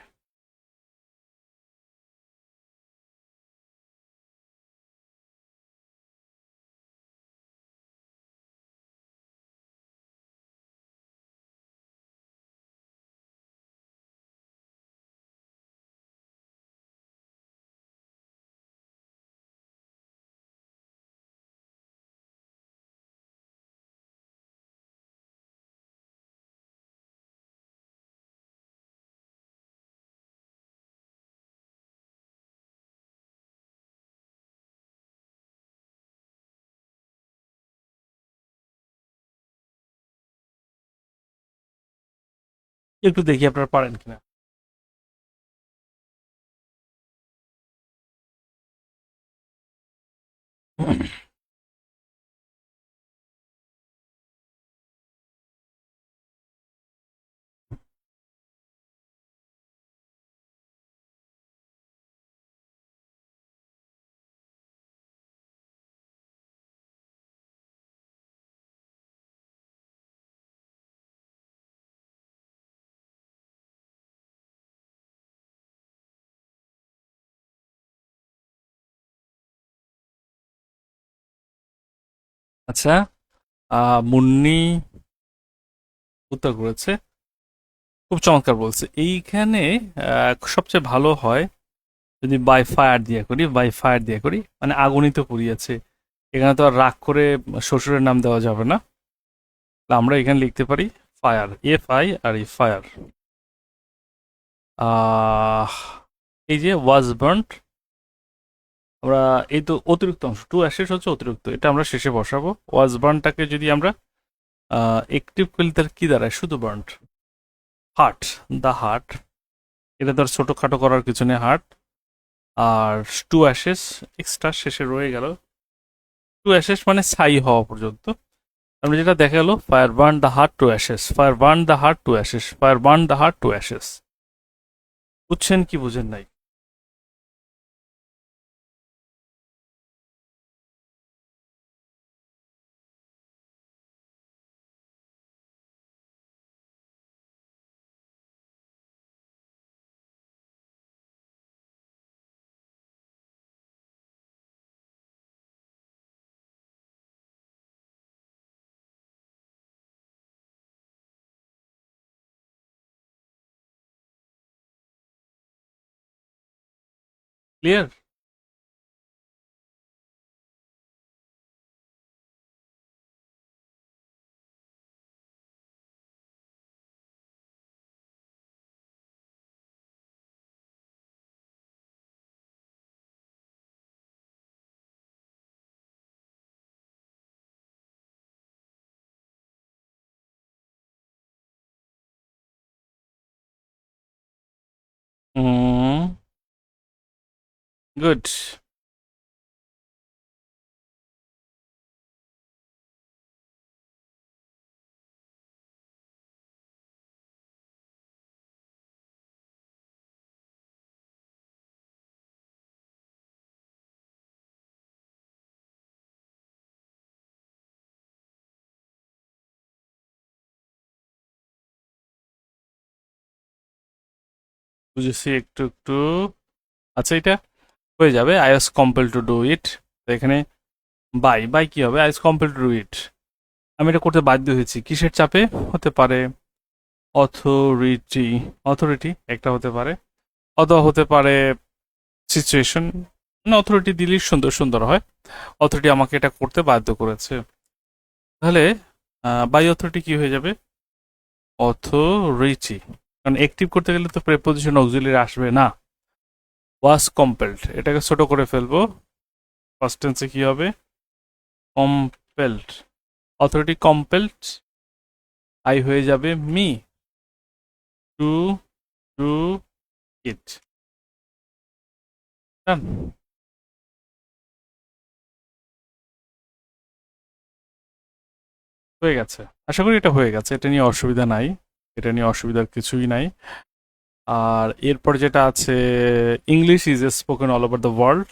একটু দেখি আপনারা পারেন কিনা। আচ্ছা, মুন্নি উত্তর করেছে, খুব চমৎকার বলছে। এইখানে সবচেয়ে ভালো হয় যদি বাই ফায়ার দিয়ে করি, বাই ফায়ার দিয়ে করি, মানে আগুনই তো পুড়িয়েছে। এখানে তো আর রাগ করে শ্বশুরের নাম দেওয়া যাবে না। তাহলে আমরা এখানে লিখতে পারি ফায়ার, FIRE, ফায়ার। এই যে ওয়াজ বার্নড, আমরা এই তো অতিরিক্ত অংশ, টু অ্যাশেস হচ্ছে অতিরিক্ত, এটা আমরা শেষে বসাবো। ওয়াজ বার্নটাকে যদি আমরা একটিভ করি তাহলে কি দাঁড়ায়? শুধু বার্নড। হার্ট, দ্য হার্ট, এটা তো আর ছোটোখাটো করার কিছু নেই, হার্ট। আর টু অ্যাশেস এক্সট্রা শেষে রয়ে গেল, টু অ্যাশেস মানে ছাই হওয়া পর্যন্ত। আমরা যেটা দেখা গেল fire burn the hut to ashes, fire burn the hut to ashes, fire burn the hut to ashes. বুঝছেন কি বুঝেন নাই? ক্লিয়ার? Hmm, good. বুঝেছি একটু একটু। আচ্ছা, এটা হয়ে যাবে I was compel to do it. এখানে বাই বাই কি হবে? I was compel to do it. আমি এটা করতে বাধ্য হয়েছি কিসের চাপে? হতে পারে অথরিটি, অথরিটি একটা হতে পারে, অথবা হতে পারে সিচুয়েশন। না, অথরিটি দিলেই সুন্দর সুন্দর হয়। অথরিটি আমাকে এটা করতে বাধ্য করেছে। তাহলে বাই অথরিটি কি হয়ে যাবে? অথরিটি। কারণ অ্যাক্টিভ করতে গেলে তো প্রেপোজিশন অক্সিলারি আসবে না। ওয়াজ কম্পেলড, এটাকে ছোট করে ফেলবো। ফার্স্ট টেন্সে কি হবে? কম্পেলড। অথরিটি কম্পেলড আই হয়ে যাবে মি টু ডু ইট। হয়ে গেছে। আশা করি এটা হয়ে গেছে, এটা নিয়ে অসুবিধা নাই, এটা নিয়ে অসুবিধার কিছুই নাই। আর এরপর যেটা আছে, English is spoken all over the world.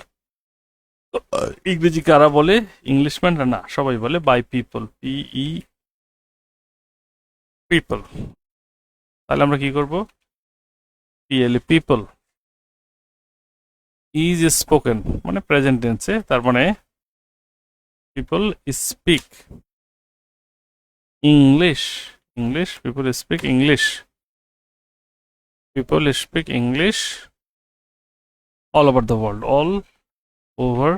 ইংরেজি কারা বলে? ইংলিশম্যানরা না, সবাই বলে বাই পিপল, পিই পিপল। তাহলে আমরা কি করব? PL people. ইজ স্পোকেন মানে প্রেজেন্ট টেন্সে, তার মানে people speak English. English, people speak English, people speak English all over the world, over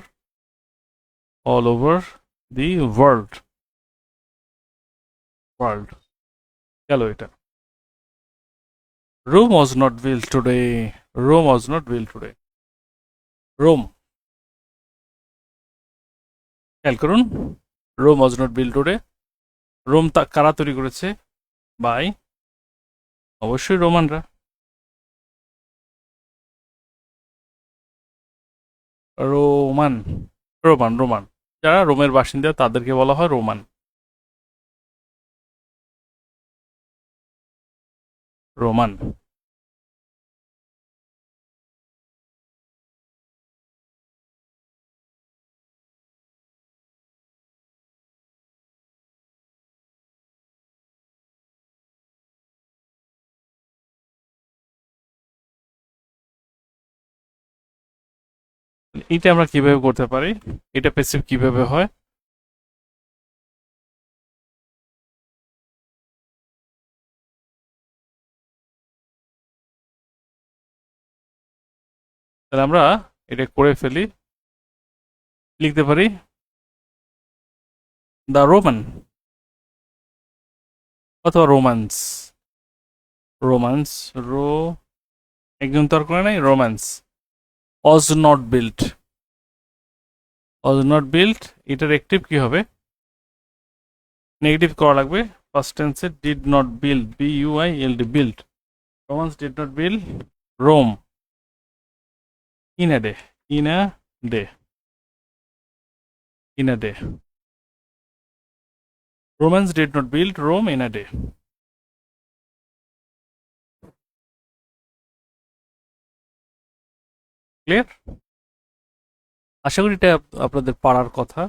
all over the world. World গেল এটা। Rome was not built today, Rome was not built today. Rome, খেয়াল করুন, Rome was not built today. Rome তা কারা তৈরি করেছে? By, অবশ্যই রোমানরা। রোমান, রোমান, রোমান, যারা রোমের বাসিন্দা তাদেরকে বলা হয় রোমান। রোমান। এটা আমরা কিভাবে করতে পারি? এটা প্যাসিভ কিভাবে হয়? তাহলে আমরা এটা করে ফেলি, লিখতে পারি দ্য রোমান অথবা রোমান্স। রোমান্স, রো একজন তর্ক করে নাই, Romans. Was not built, was not built, এটার অ্যাক্টিভ কি হবে? নেগেটিভ করা লাগবে। ফার্স্ট টেন্সে did not build, B U I L D, build. Romans did not build Rome in a day, in a day, in a day. Romans did not build Rome in a day. Clear? আশা করি এটা আপনাদের পারার কথা।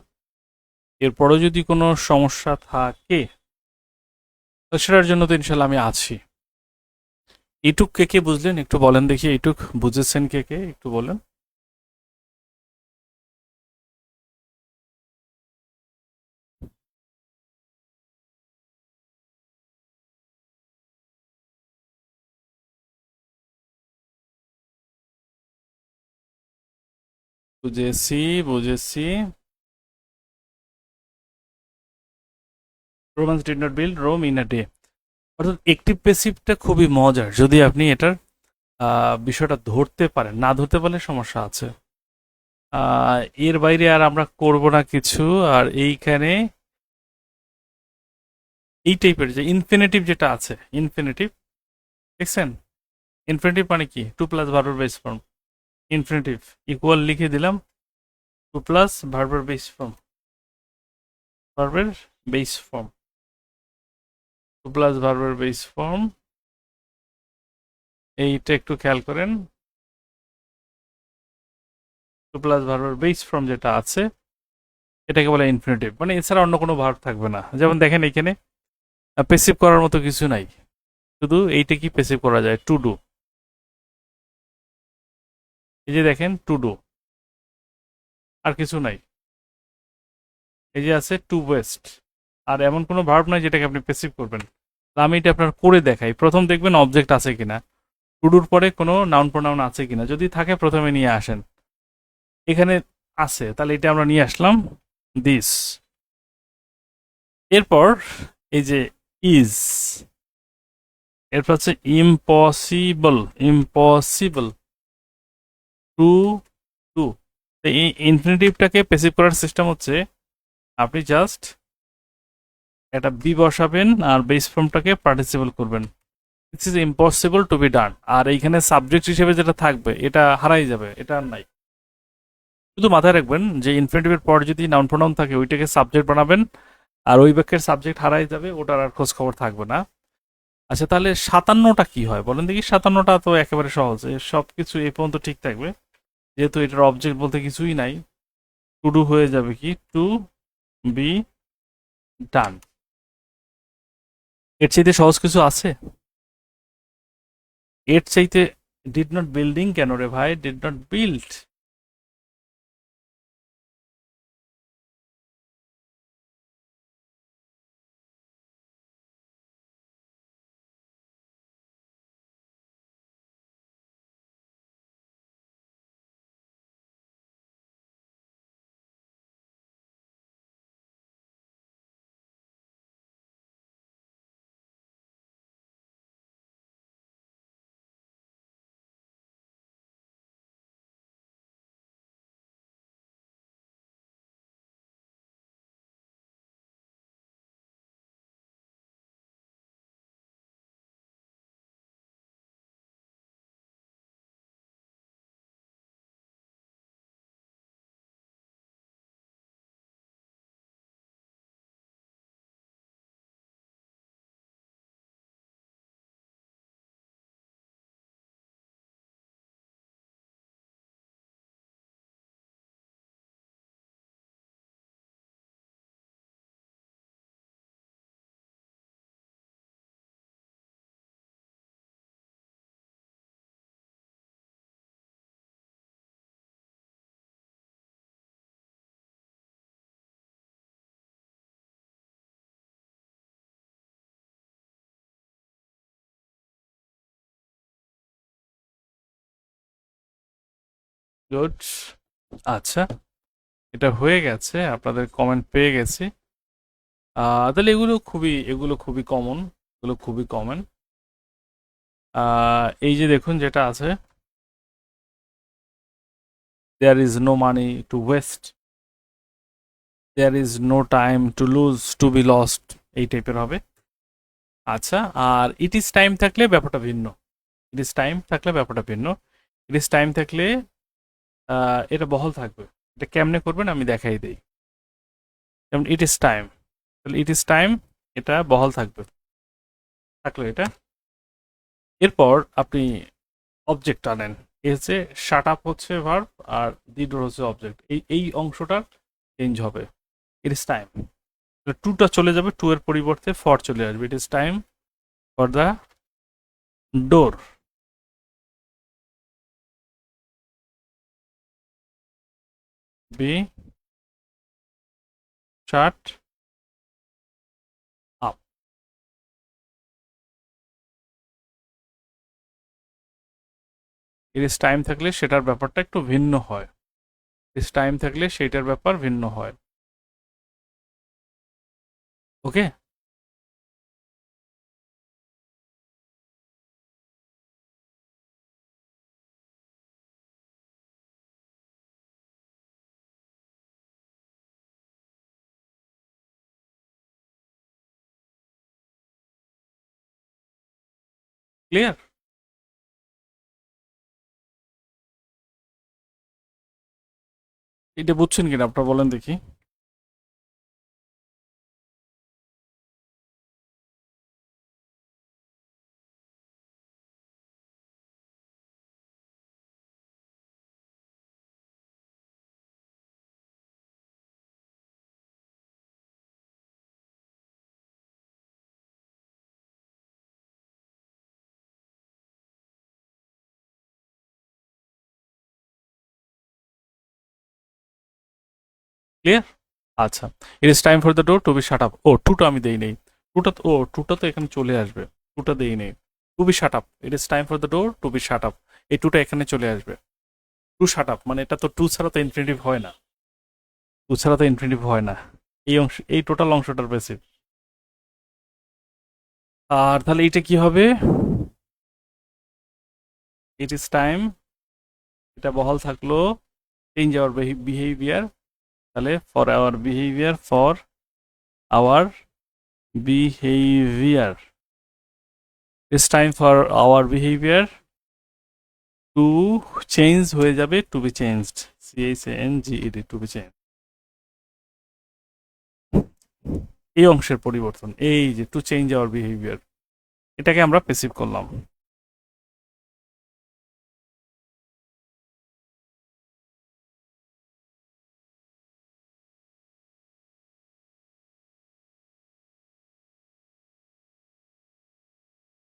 এরপরও যদি কোনো সমস্যা থাকে তো সেটার জন্য তো ইনশাল্লাহ আমি আছি। এইটুক কে কে বুঝলেন একটু বলেন দেখি, এইটুক বুঝেছেন কে কে একটু বলেন। বুঝেছি, বুঝেছি। Romans did not build Rome in a day. অর্থাৎ একটিভ প্যাসিভটা খুবই মজার যদি আপনি এটার বিষয়টা ধরতে পারেন, না ধরতে পারলে সমস্যা আছে। এর বাইরে আর আমরা করব না কিছু। আর এইখানে এই টাইপের যে ইনফিনিটিভ যেটা আছে, ইনফিনিটিভ দেখছেন? ইনফিনিটিভ মানে কি? টু প্লাস ভার্বের বেস ফর্ম। ইনফিনিটিভ ইকুয়াল লিখে দিলাম টু প্লাস ভার্বের বেস ফর্ম, ভার্বের বেস ফর্ম, টু প্লাস ভার্বের বেস ফর্ম। এইটা একটু খেয়াল করেন, টু প্লাস ভার্বের বেস ফর্ম যেটা আছে এটাকে বলে ইনফিনিটিভ, মানে এছাড়া অন্য কোনো ভার্ব থাকবে না। যেমন দেখেন এখানে পেসিভ করার মতো কিছু নাই, শুধু এইটা কি পেসিভ করা যায়, টু ডু। এই যে দেখেন টু ডু, আর কিছু নাই। এই যে আছে টু ওয়েস্ট, আর এমন কোনো ভার্ব নাই যেটাকে আপনি পেসিভ করবেন। আমি এটা আপনার করে দেখাই। প্রথম দেখবেন অবজেক্ট আছে কিনা, টু ডুর পরে কোনো নাউন প্রোনাউন আছে কিনা, যদি থাকে প্রথমে নিয়ে আসেন। এখানে আছে, তাহলে এটা আমরা নিয়ে আসলাম দিস। এরপর এই যে ইজ, এরপর হচ্ছে ইম্পসিবল, ইম্পসিবল টু টু। এই ইনফিনিটিভটাকে পেসিভ করার সিস্টেম হচ্ছে আপনি জাস্ট একটা বি বসাবেন আর বেস ফর্মটাকে পার্টিসিপল করবেন। It's is impossible to be done. আর এইখানে সাবজেক্ট হিসেবে যেটা থাকবে এটা হারাই যাবে, এটা আর নাই। শুধু মাথায় রাখবেন যে ইনফিনিটিভের পর যদি নাউন প্রোনাউন থাকে ওইটাকে সাবজেক্ট বানাবেন, আর ওই বাক্যের সাবজেক্ট হারাই যাবে, ওটার আর খোঁজ খবর থাকবে না। আচ্ছা, তাহলে 57টা কি হয় বলেন দেখি? 57টা তো একেবারে সহজ, সব কিছু এই পর্যন্ত ঠিক থাকবে, যেহেতু এটার অবজেক্ট বলতে কিছুই নাই। টু ডু হয়ে যাবে কি টু বি ডান। এর চাইতে সহজ কিছু আছে? এর চাইতে ডিড নট বিল্ডিং কেন রে ভাই? Did not build. গুড। আচ্ছা, এটা হয়ে গেছে, আপনাদের কমেন্ট পেয়ে গেছি। তাহলে এগুলো খুবই কমন, এগুলো খুবই কমন। এই যে দেখুন যেটা আছে, there is no money to waste, there is no time to lose, to be lost, এই টাইপের হবে। আচ্ছা, আর ইট ইজ টাইম থাকলে ব্যাপারটা ভিন্ন। ইট ইজ টাইম থাকলে ব্যাপারটা ভিন্ন। ইট ইজ টাইম থাকলে এটা বহাল থাকবে। এটা কেমনে করবেন আমি দেখাই দিই। যেমন ইট ইজ টাইম, তাহলে ইট ইজ টাইম এটা বহাল থাকবে, থাকলো এটা। এরপর আপনি অবজেক্ট আনেন, এ হচ্ছে শাট আপ হচ্ছে ভার্ব আর দি ডোর হচ্ছে অবজেক্ট, এই অংশটা চেঞ্জ হবে। ইট ইজ টাইম, টুটা চলে যাবে, টু এর পরিবর্তে ফর চলে আসবে। ইট is time for the door be shut up. It is time থাকলে সেটার ব্যাপারটা একটু ভিন্ন হয়, ইট ইজ টাইম থাকলে সেটার ব্যাপার ভিন্ন হয়। Okay, clear? এটা বুঝছেন কিনা আপনারা বলেন দেখি। ক্লিয়ার? আচ্ছা, it is time for the door to be shut up. ও টুটা আমি দেই নেই, টুটা তো এখানে চলে আসবে, টুটা দেই নেই। To be shut up, it is time for the door to be shut up, এই টুটা এখানে চলে আসবে। টু শাট আপ মানে এটা তো টু ছাড়া তো ইনফিনিটিভ হয় না, টু ছাড়া তো ইনফিনিটিভ হয় না, এই অংশ, এই টোটাল অংশটার বেসিস। আর তাহলে এটা কি হবে? ইট ইজ টাইম, এটা বহাল থাকলো, চেঞ্জ আওয়ার বিহেভিয়ার, তাহলে for our behaviour, for our behaviour, it's time for our behaviour to change হয়ে যাবে to be changed, CHANGED, to be change. এই অংশের পরিবর্তন, এই যে টু চেঞ্জ আওয়ার বিহেভিয়ার, এটাকে আমরা পেসিভ করলাম।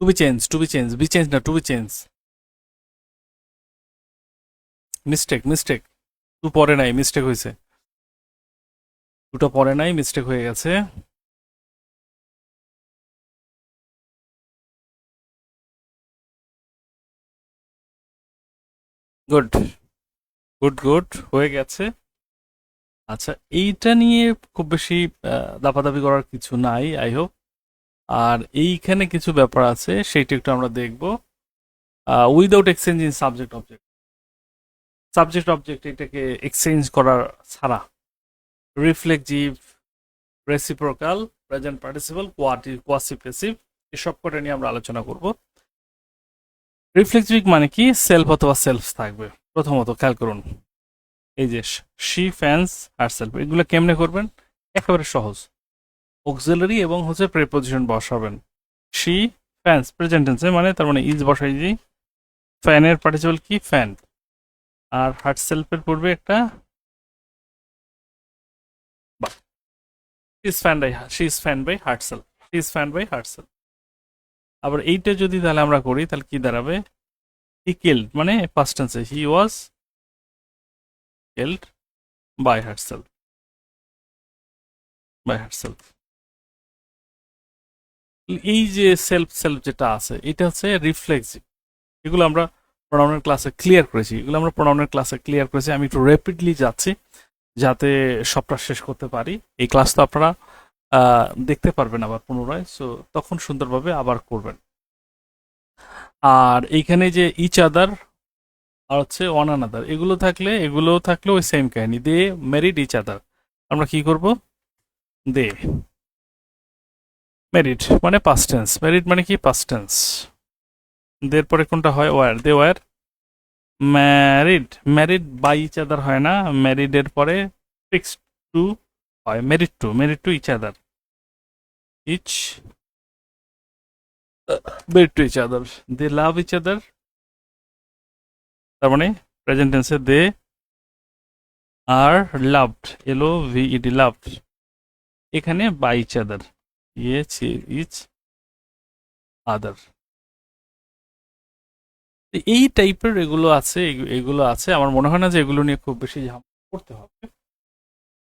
To be change, to be change, be change না, to be change. Mistake, mistake, to পরে নাই, মিস্টেক হয়েছে, টুটা পরে নাই, মিস্টেক হয়ে গেছে। গুড, গুড, গুড, হয়ে গেছে। আচ্ছা, এইটা নিয়ে খুব বেশি দাপাদাপি করার কিছু নাই, আই হোপ। আর এইখানে কিছু ব্যাপার আছে, সেইটা একটু আমরা দেখব। Without exchanging subject object, subject object এটাকে এক্সচেঞ্জ করার ছাড়া রিফ্লেক্সিভ, রেসিপ্রোকাল, প্রেজেন্ট পার্টিসিপল, কোয়াসিপেসিভ, এসব কটা নিয়ে আমরা আলোচনা করব। রিফ্লেক্সিভ মানে কি? সেলফ অথবা সেলফ থাকবে। প্রথমত খেয়াল করুন, এই যে শি ফ্যান্স হারসেলফ, এগুলো কেমনে করবেন? একেবারে সহজ, অক্সিলারি এবং হচ্ছে প্রেপোজিশন বসাবেন। শি ফ্যান্স প্রেজেন্ট টেন্সে, মানে তার মানে ইজ বসাই দিই, ফ্যানের পার্টিসিপল কি? ফ্যান। আর হারসেলফের পূর্বে একটা বা, she is fan by herself, she is fan by herself. আবার এইটা যদি তাহলে আমরা করি, তাহলে কি দাঁড়াবে? হি কিল্ড, মানে পাস্ট টেন্সে he was killed by herself, by herself. এই যে সেলফ সেলফ যেটা আছে, এটা হচ্ছে রিফ্লেক্সিভ। এগুলো আমরা প্রোনাউনের ক্লাসে ক্লিয়ার করেছি, এগুলো আমরা প্রোনাউনের ক্লাসে ক্লিয়ার করেছি। আমি একটু র্যাপিডলি যাচ্ছি যাতে সবটা শেষ করতে পারি। এই ক্লাস তো আপনারা দেখতে পারবেন আবার পুনরায়, সো তখন সুন্দরভাবে আবার করবেন। আর এইখানে যে ইচ আদার আর হচ্ছে ওয়ান আনাদার, এগুলো থাকলে ওই সেম কাহিনী, দে ম্যারিড ইচ আদার। আমরা কি করব? দে ম্যারিড মানে পাস্ট টেন্স, ম্যারিড মানে কি? Past tense. দের পরে কোনটা হয়? Were, they were married, married by each other হয় না, ম্যারিড এর পরে ফিক্সড টু হয় married to each other, each married to each other, they love each other, তার মানে প্রেজেন্ট টেন্সে they are loved, LOVED, loved. এখানে by each other, each other. এই টাইপের এগুলো আছে, এগুলো আছে। আমার মনে হয় না যে এগুলো নিয়ে খুব বেশি ঝামেলা করতে হবে,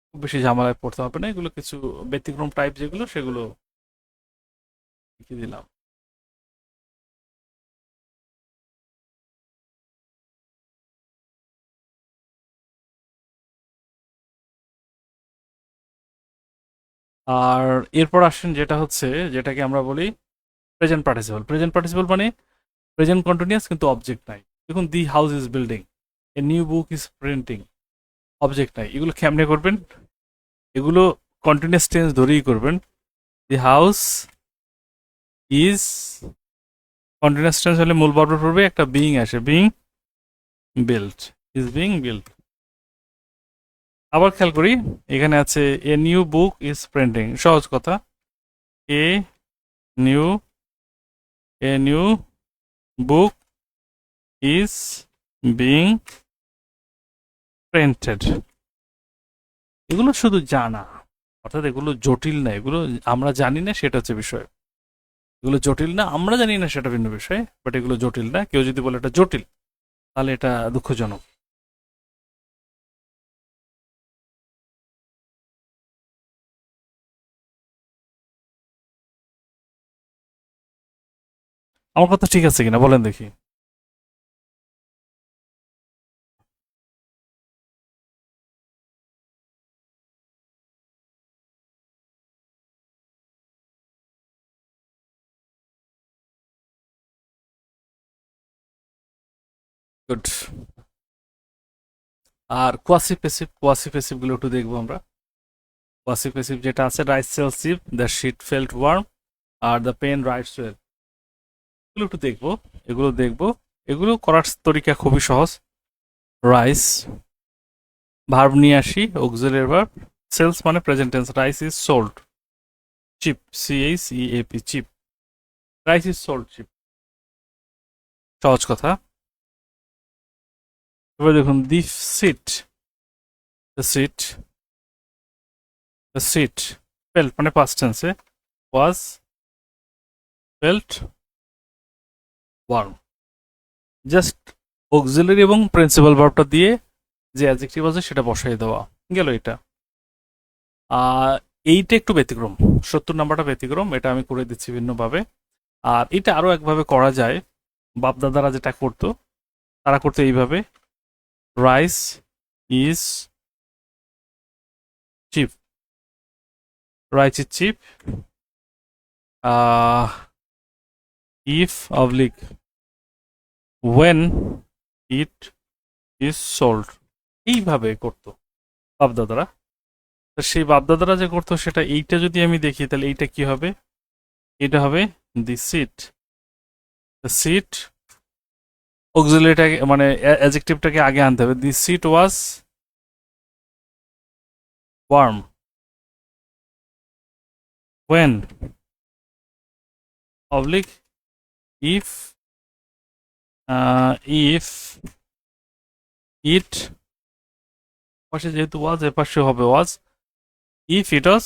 খুব বেশি ঝামেলায় পড়তে হবে না। এগুলো কিছু ব্যতিক্রম টাইপ যেগুলো, সেগুলো লিখে দিলাম। আর এরপর আসেন যেটা হচ্ছে, যেটাকে আমরা বলি প্রেজেন্ট পার্টিসিপল। প্রেজেন্ট পার্টিসিপল মানে প্রেজেন্ট কন্টিনিউয়াস কিন্তু অবজেক্ট নাই। দেখুন, the house is building, a new book is printing, object নাই। এগুলো কেমনে করবেন? এগুলো কন্টিনিউয়াস টেন্স ধরেই করবেন। The house is, continuous tense হলে মূল বর্বের পূর্বে একটা বিইং আসে, being built, is being built. আবার খেয়াল করি, এখানে আছে a new book is printing, সহজ কথা। A new, a new book is being printed. এগুলো শুধু জানা, অর্থাৎ এগুলো জটিল না, এগুলো আমরা জানি না, সেটা হচ্ছে বিষয়। এগুলো জটিল না, আমরা জানি না, সেটা ভিন্ন বিষয়, বাট এগুলো জটিল না। কেউ যদি বলে এটা জটিল, তাহলে এটা দুঃখজনক। আমার কথা ঠিক আছে কিনা বলেন দেখি। গুড। আর কোয়াসিপেসিভ, কোয়াসিপেসিভ গুলো একটু দেখবো আমরা। কোয়াসিপেসিভ যেটা আছে, rice sell cheap, the sheet felt warm, আর দ্য পেন রাইটস ওয়েল, এগুলো একটু দেখবো। এগুলো দেখবো, এগুলো করার তরিকা খুবই সহজ। রাইস, ভার্ব নিয়ে আসি, অক্সিলারি ভার্ব, সেলস মানে present tense, rice is sold, cheap, CHEAP, cheap, rice is sold cheap, সহজ কথা। এবার দেখুন, the seat, the seat, the seat felt মানে পাস্ট টেন্সে, was felt warm. Just auxiliary এবং প্রিন্সিপাল ভার্বটা দিয়ে যে অ্যাডজেক্টিভ আছে সেটা বসাই দেওয়া গেল এটা। আর এইটা একটু ব্যতিক্রম, 70 নাম্বারটা ব্যতিক্রম, এটা আমি করে দিচ্ছি ভিন্নভাবে। আর এটা আরো একভাবে করা যায়, বাপদাদারা যেটা করতো, তারা করতো এইভাবে, rice is cheap, rice is cheap, if oblique when it is sold, এইভাবে করতো বাপদাদারা। তো সেই বাপদাদারা যে করতো সেটা, এইটা যদি আমি দেখি তাহলে এইটা কি হবে? এটা হবে দি সিট, দ্য সিট, অক্সিলারিটাকে মানে অ্যাডজেক্টিভটাকে আগে আনতে হবে। The seat was warm when oblique if, if it, পাশে যেহেতু ওয়াজ, এর পাশে হবে was, if it was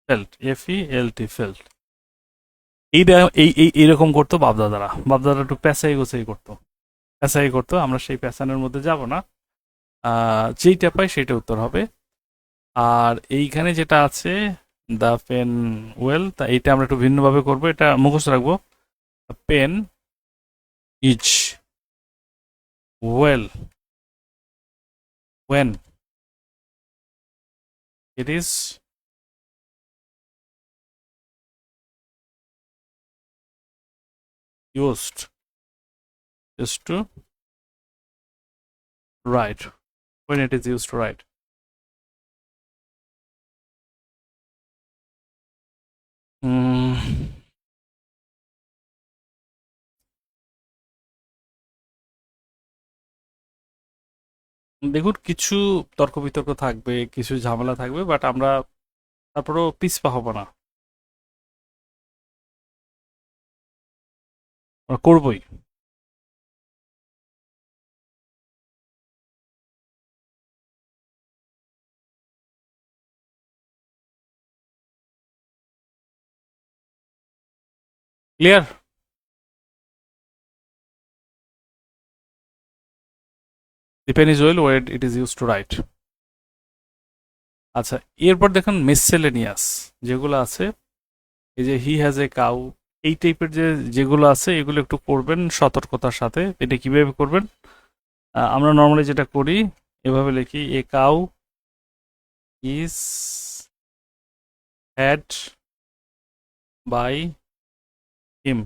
felt, FELT, felt. এইটা এইরকম করতো বাপদাদারা। বাপদাদারা একটু পেঁচাই গোছাই করতো, পেঁচাই করতো। আমরা সেই পেঁচানোর মধ্যে যাব না, যেইটা পাই সেটা উত্তর হবে। আর এইখানে যেটা আছে, দ্য পেন ওয়েল, তা এইটা আমরা একটু ভিন্নভাবে করবো, এটা মুখস্থ রাখবো। Pen is well when it is used, used to write, when it is used to write. Hmm. দেখুন কিছু তর্ক বিতর্ক থাকবে, কিছু ঝামেলা থাকবে, বাট আমরা তারপরেও পিছপা হব না, আমরা করবই। Clear? The pen is well when it is use to write. আচ্ছা, এরপর দেখুন মিসসেলেনিয়াস যেগুলো আছে, এই যে হি হ্যাজ এ কাউ, এই টাইপের যেগুলো আছে এগুলো একটু করবেন সতর্কতার সাথে। এটা কিভাবে করবেন? আমরা নর্মালি যেটা করি এভাবে লিখি, a cow is had by him.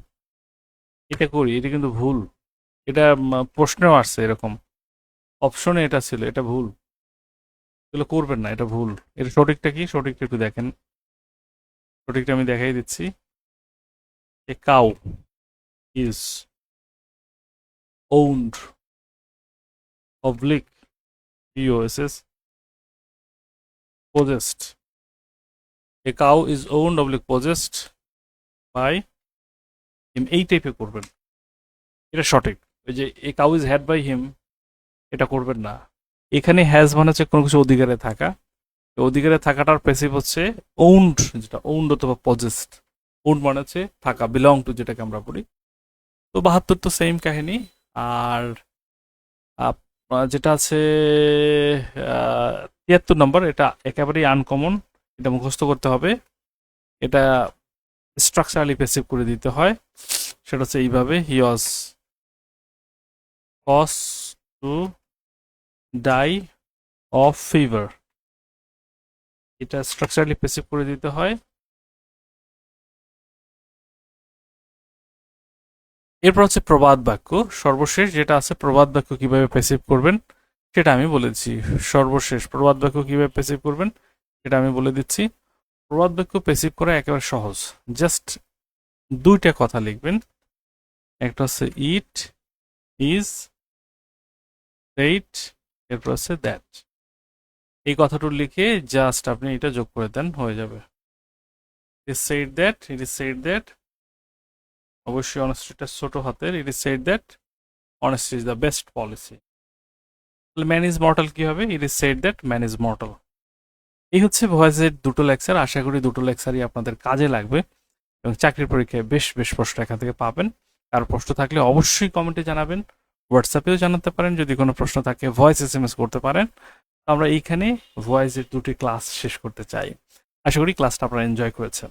এটা করি, এটা কিন্তু ভুল। এটা প্রশ্নেও আসছে এরকম, অপশনে এটা ছিল, এটা ভুল। এগুলো করবেন না, এটা ভুল। এটা সঠিকটা কি? সঠিকটা একটু দেখেন, সঠিকটা আমি দেখাই দিচ্ছি। এ cow is owned oblique poss possessed, a cow is owned oblique possessed by him, এই টাইপে করবেন, এটা সঠিক। ওই যে a cow is had by him, এটা করবেন না। এখানে হ্যাজ মানে হচ্ছে কোনো কিছু অধিকারে থাকা, অধিকারে থাকাটার প্যাসিভ হচ্ছে ওন্ড, যেটা ওন্ড অথবা পজেসড। ওন্ড মানে হচ্ছে থাকা, বিলং টু যেটাকে আমরা বলি। তো 72 তো সেম কাহিনী। আর যেটা আছে 73 নম্বর, এটা একেবারেই আনকমন, এটা মুখস্থ করতে হবে। এটা স্ট্রাকচারালি প্যাসিভ করে দিতে হয়। সেটা হচ্ছে এইভাবে, he was cause to die of fever. এটা স্ট্রাকচারালি প্যাসিভ করে দিতে হয়। এরপর হচ্ছে প্রবাদ বাক্য, সর্বশেষ যেটা আছে প্রবাদ বাক্য কিভাবে প্যাসিভ করবেন সেটা আমি বলেছি। সর্বশেষ প্রবাদ বাক্য কিভাবে প্যাসিভ করবেন সেটা আমি বলে দিচ্ছি। প্রবাদ বাক্য প্যাসিভ করা একেবারে সহজ, জাস্ট দুইটা কথা লিখবেন। একটা হচ্ছে ইট ইজ, এইট, এরপর হচ্ছে দ্যাট। এই কথাটা লিখে জাস্ট আপনি এটা যোগ করে দেন, হয়ে যাবে। It is said that, it is said that, অবশ্যই অনেস্টিটা ছোট হাতের, it is said that honesty is the best policy. তাহলে ম্যান ইজ মর্টাল কি হবে? It is said that man is mortal. এই হচ্ছে ভয়েসের দুটো লেকচার। আশা করি দুটো লেকচারই আপনাদের কাজে লাগবে এবং চাকরির পরীক্ষায় বেশ বেশ প্রশ্ন এখান থেকে পাবেন। কারো প্রশ্ন থাকলে অবশ্যই কমেন্টে জানাবেন, হোয়াটসঅ্যাপেও জানাতে পারেন। যদি কোনো প্রশ্ন থাকে ভয়েস এসএমএস করতে পারেন। আমরা এইখানে ভয়েসের দুটি ক্লাস শেষ করতে চাই। আশা করি ক্লাসটা আপনারা এনজয় করেছেন।